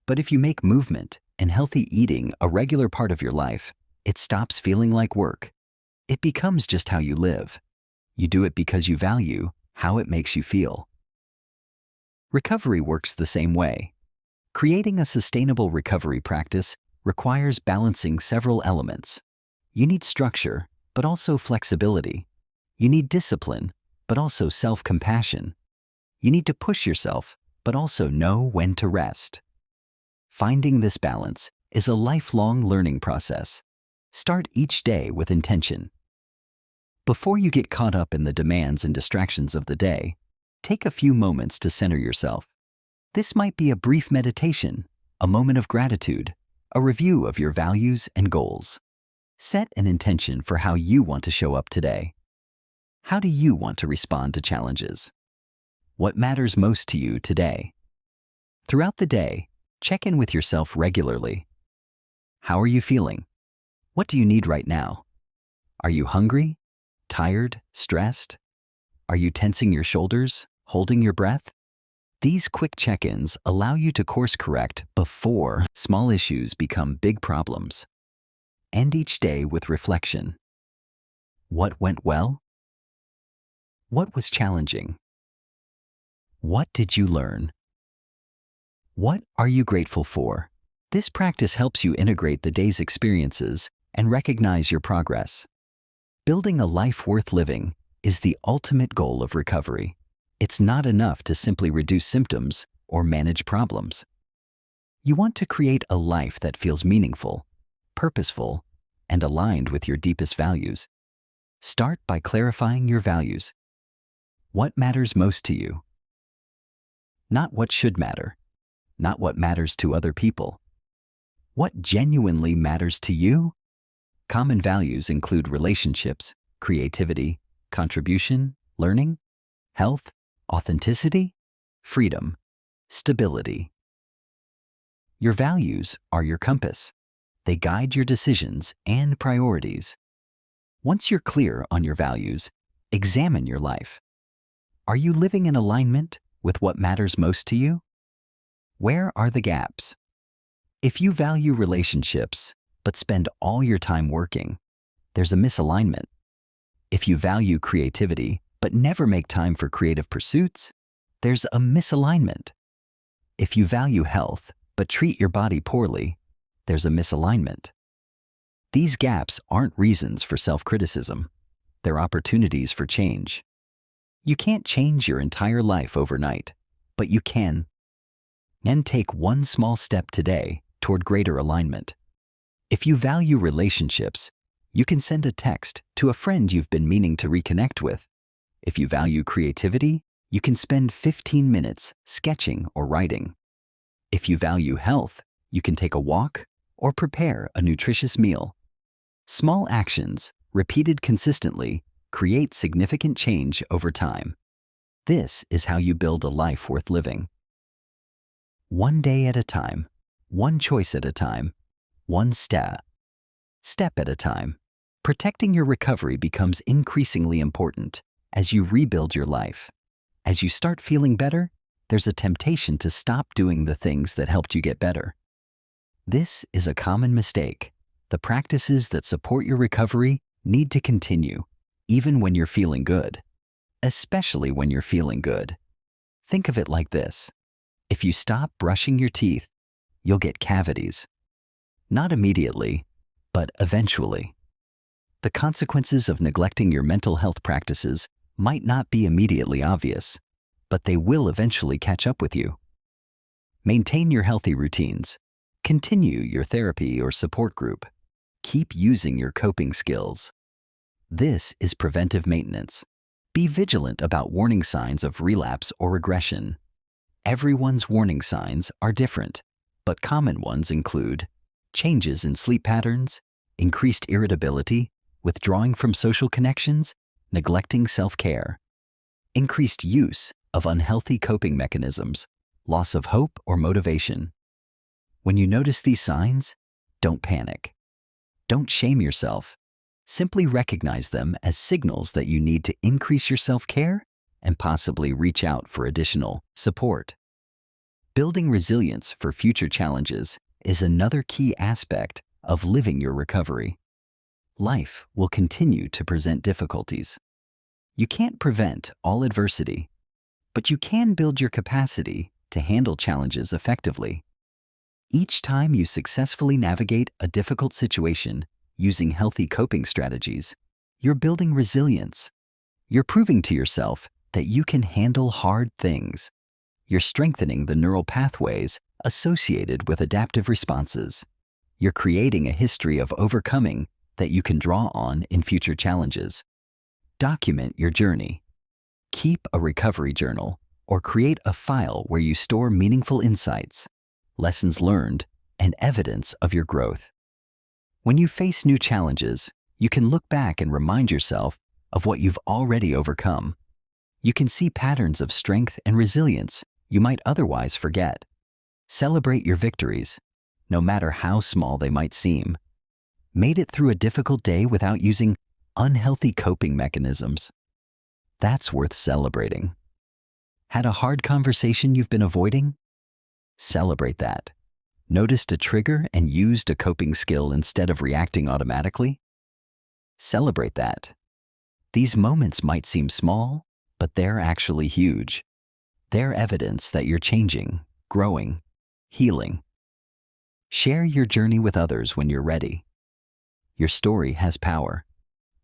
But if you make movement and healthy eating a regular part of your life, it stops feeling like work. It becomes just how you live. You do it because you value how it makes you feel. Recovery works the same way. Creating a sustainable recovery practice requires balancing several elements. You need structure, but also flexibility. You need discipline, but also self-compassion. You need to push yourself, but also know when to rest. Finding this balance is a lifelong learning process. Start each day with intention. Before you get caught up in the demands and distractions of the day, Take a few moments to center yourself. This might be a brief meditation, a moment of gratitude, a review of your values and goals. Set an intention for how you want to show up today. How do you want to respond to challenges? What matters most to you today? Throughout the day, check in with yourself regularly. How are you feeling? What do you need right now? Are you hungry? Tired? Stressed? Are you tensing your shoulders? Holding your breath? These quick check-ins allow you to course correct before small issues become big problems. End each day with reflection. What went well? What was challenging? What did you learn? What are you grateful for? This practice helps you integrate the day's experiences and recognize your progress. Building a life worth living is the ultimate goal of recovery. It's not enough to simply reduce symptoms or manage problems. You want to create a life that feels meaningful, purposeful, and aligned with your deepest values. Start by clarifying your values. What matters most to you? Not what should matter, not what matters to other people. What genuinely matters to you? Common values include relationships, creativity, contribution, learning, health, authenticity, freedom, stability. Your values are your compass. They guide your decisions and priorities. Once you're clear on your values, examine your life. Are you living in alignment with what matters most to you? Where are the gaps? If you value relationships but spend all your time working, there's a misalignment. If you value creativity but never make time for creative pursuits, there's a misalignment. If you value health but treat your body poorly, there's a misalignment. These gaps aren't reasons for self-criticism. They're opportunities for change. You can't change your entire life overnight, but you can. And take one small step today toward greater alignment. If you value relationships, you can send a text to a friend you've been meaning to reconnect with. If you value creativity, you can spend 15 minutes sketching or writing. If you value health, you can take a walk or prepare a nutritious meal. Small actions, repeated consistently, create significant change over time. This is how you build a life worth living. One day at a time, one choice at a time, one step at a time. Protecting your recovery becomes increasingly important as you rebuild your life. As you start feeling better, there's a temptation to stop doing the things that helped you get better. This is a common mistake. The practices that support your recovery need to continue, even when you're feeling good. Especially when you're feeling good. Think of it like this. If you stop brushing your teeth, you'll get cavities. Not immediately, but eventually. The consequences of neglecting your mental health practices might not be immediately obvious, but they will eventually catch up with you. Maintain your healthy routines. Continue your therapy or support group. Keep using your coping skills. This is preventive maintenance. Be vigilant about warning signs of relapse or regression. Everyone's warning signs are different, but common ones include changes in sleep patterns, increased irritability, withdrawing from social connections, neglecting self-care, increased use of unhealthy coping mechanisms, loss of hope or motivation. When you notice these signs, don't panic. Don't shame yourself. Simply recognize them as signals that you need to increase your self-care and possibly reach out for additional support. Building resilience for future challenges is another key aspect of living your recovery. Life will continue to present difficulties. You can't prevent all adversity, but you can build your capacity to handle challenges effectively. Each time you successfully navigate a difficult situation using healthy coping strategies, you're building resilience. You're proving to yourself that you can handle hard things. You're strengthening the neural pathways associated with adaptive responses. You're creating a history of overcoming that you can draw on in future challenges. Document your journey. Keep a recovery journal or create a file where you store meaningful insights, lessons learned, and evidence of your growth. When you face new challenges, you can look back and remind yourself of what you've already overcome. You can see patterns of strength and resilience you might otherwise forget. Celebrate your victories, no matter how small they might seem. Made it through a difficult day without using unhealthy coping mechanisms. That's worth celebrating. Had a hard conversation you've been avoiding? Celebrate that. Noticed a trigger and used a coping skill instead of reacting automatically? Celebrate that. These moments might seem small, but they're actually huge. They're evidence that you're changing, growing, healing. Share your journey with others when you're ready. Your story has power.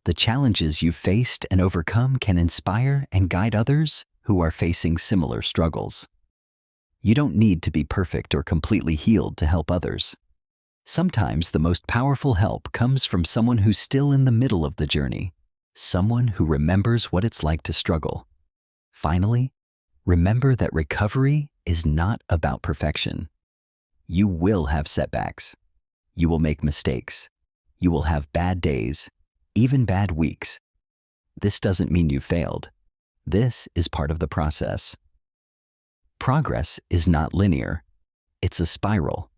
The challenges you've faced and overcome can inspire and guide others who are facing similar struggles. You don't need to be perfect or completely healed to help others. Sometimes the most powerful help comes from someone who's still in the middle of the journey, someone who remembers what it's like to struggle. Finally, remember that recovery is not about perfection. You will have setbacks. You will make mistakes. You will have bad days, even bad weeks. This doesn't mean you failed. This is part of the process. Progress is not linear. It's a spiral.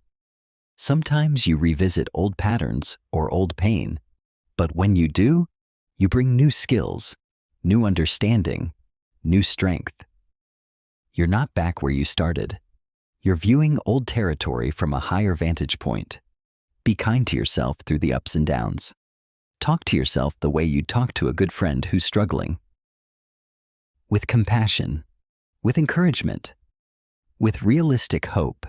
Sometimes you revisit old patterns or old pain, but when you do, you bring new skills, new understanding, new strength. You're not back where you started. You're viewing old territory from a higher vantage point. Be kind to yourself through the ups and downs. Talk to yourself the way you'd talk to a good friend who's struggling. With compassion, with encouragement, with realistic hope.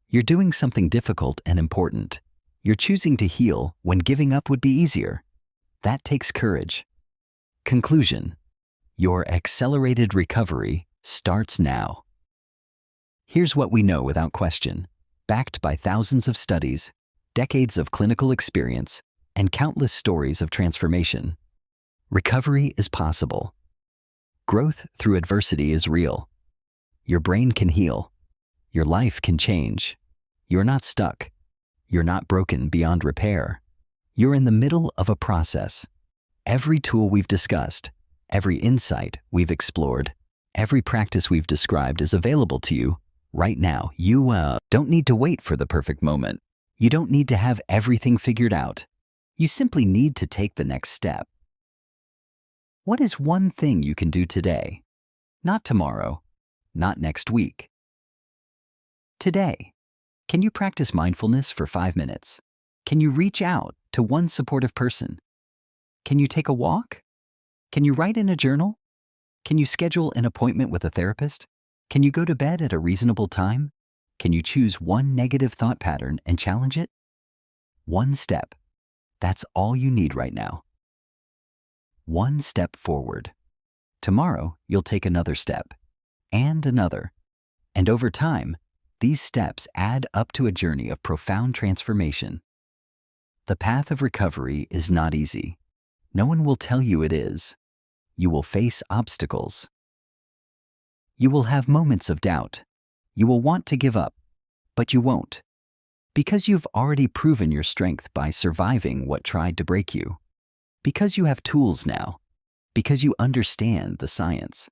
You're doing something difficult and important. You're choosing to heal when giving up would be easier. That takes courage. Conclusion: your accelerated recovery starts now. Here's what we know without question, backed by thousands of studies, decades of clinical experience, and countless stories of transformation. Recovery is possible. Growth through adversity is real. Your brain can heal. Your life can change. You're not stuck. You're not broken beyond repair. You're in the middle of a process. Every tool we've discussed, every insight we've explored, every practice we've described is available to you right now. You don't need to wait for the perfect moment. You don't need to have everything figured out. You simply need to take the next step. What is one thing you can do today? Not tomorrow, not next week. Today, can you practice mindfulness for 5 minutes? Can you reach out to one supportive person? Can you take a walk? Can you write in a journal? Can you schedule an appointment with a therapist? Can you go to bed at a reasonable time? Can you choose one negative thought pattern and challenge it? One step. That's all you need right now. One step forward. Tomorrow, you'll take another step, and another. And over time, these steps add up to a journey of profound transformation. The path of recovery is not easy. No one will tell you it is. You will face obstacles. You will have moments of doubt. You will want to give up, but you won't, because you've already proven your strength by surviving what tried to break you. Because you have tools now. Because you understand the science.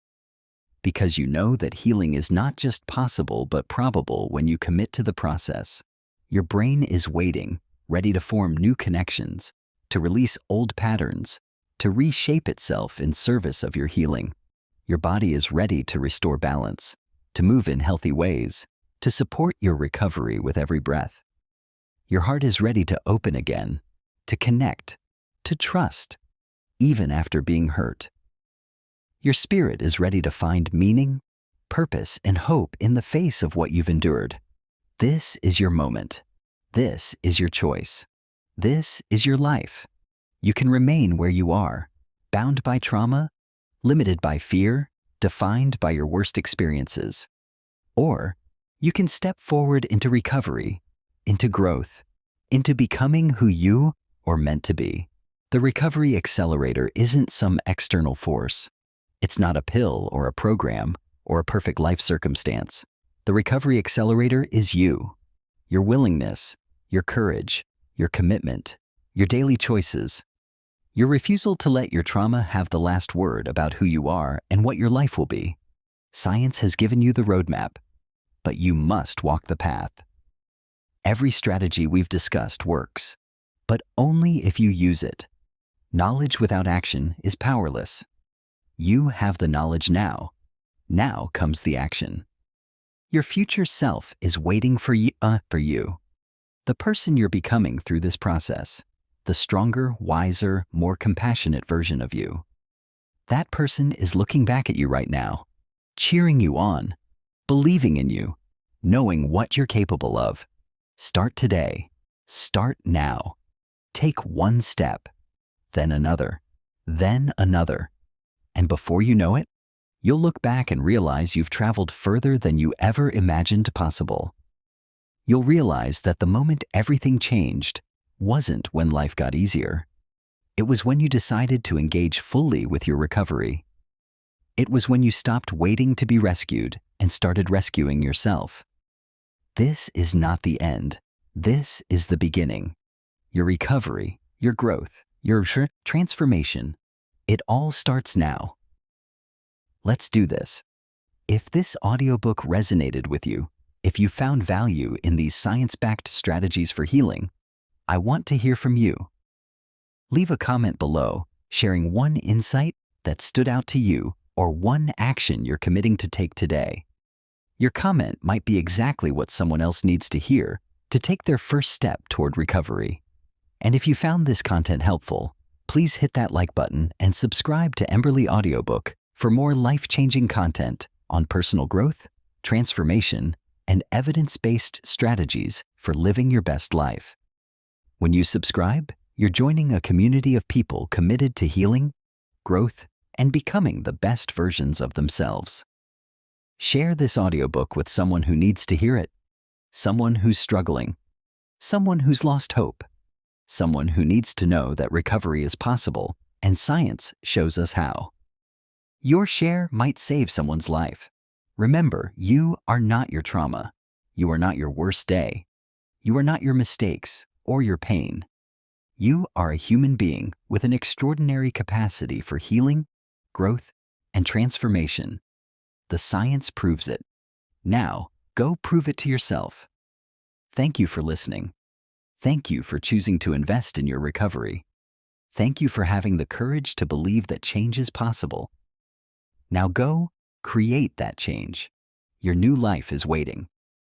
Because you know that healing is not just possible but probable when you commit to the process. Your brain is waiting, ready to form new connections, to release old patterns, to reshape itself in service of your healing. Your body is ready to restore balance, to move in healthy ways, to support your recovery with every breath. Your heart is ready to open again, to connect, to trust, even after being hurt. Your spirit is ready to find meaning, purpose, and hope in the face of what you've endured. This is your moment. This is your choice. This is your life. You can remain where you are, bound by trauma, limited by fear, defined by your worst experiences. Or you can step forward into recovery, into growth, into becoming who you are meant to be. The recovery accelerator isn't some external force. It's not a pill or a program or a perfect life circumstance. The recovery accelerator is you, your willingness, your courage, your commitment, your daily choices, your refusal to let your trauma have the last word about who you are and what your life will be. Science has given you the roadmap, but you must walk the path. Every strategy we've discussed works, but only if you use it. Knowledge without action is powerless. You have the knowledge now. Now comes the action. Your future self is waiting for you. The person you're becoming through this process. The stronger, wiser, more compassionate version of you. That person is looking back at you right now, cheering you on, believing in you, knowing what you're capable of. Start today. Start now. Take one step, then another, and before you know it, you'll look back and realize you've traveled further than you ever imagined possible. You'll realize that the moment everything changed wasn't when life got easier. It was when you decided to engage fully with your recovery. It was when you stopped waiting to be rescued and started rescuing yourself. This is not the end. This is the beginning. Your recovery, your growth, your transformation, it all starts now. Let's do this. If this audiobook resonated with you, if you found value in these science-backed strategies for healing, I want to hear from you. Leave a comment below, sharing one insight that stood out to you or one action you're committing to take today. Your comment might be exactly what someone else needs to hear to take their first step toward recovery. And if you found this content helpful, please hit that like button and subscribe to Emberly Audiobook for more life-changing content on personal growth, transformation, and evidence-based strategies for living your best life. When you subscribe, you're joining a community of people committed to healing, growth, and becoming the best versions of themselves. Share this audiobook with someone who needs to hear it, someone who's struggling, someone who's lost hope, someone who needs to know that recovery is possible and science shows us how. Your share might save someone's life. Remember, you are not your trauma. You are not your worst day. You are not your mistakes or your pain. You are a human being with an extraordinary capacity for healing, growth, and transformation. The science proves it. Now, go prove it to yourself. Thank you for listening. Thank you for choosing to invest in your recovery. Thank you for having the courage to believe that change is possible. Now go create that change. Your new life is waiting.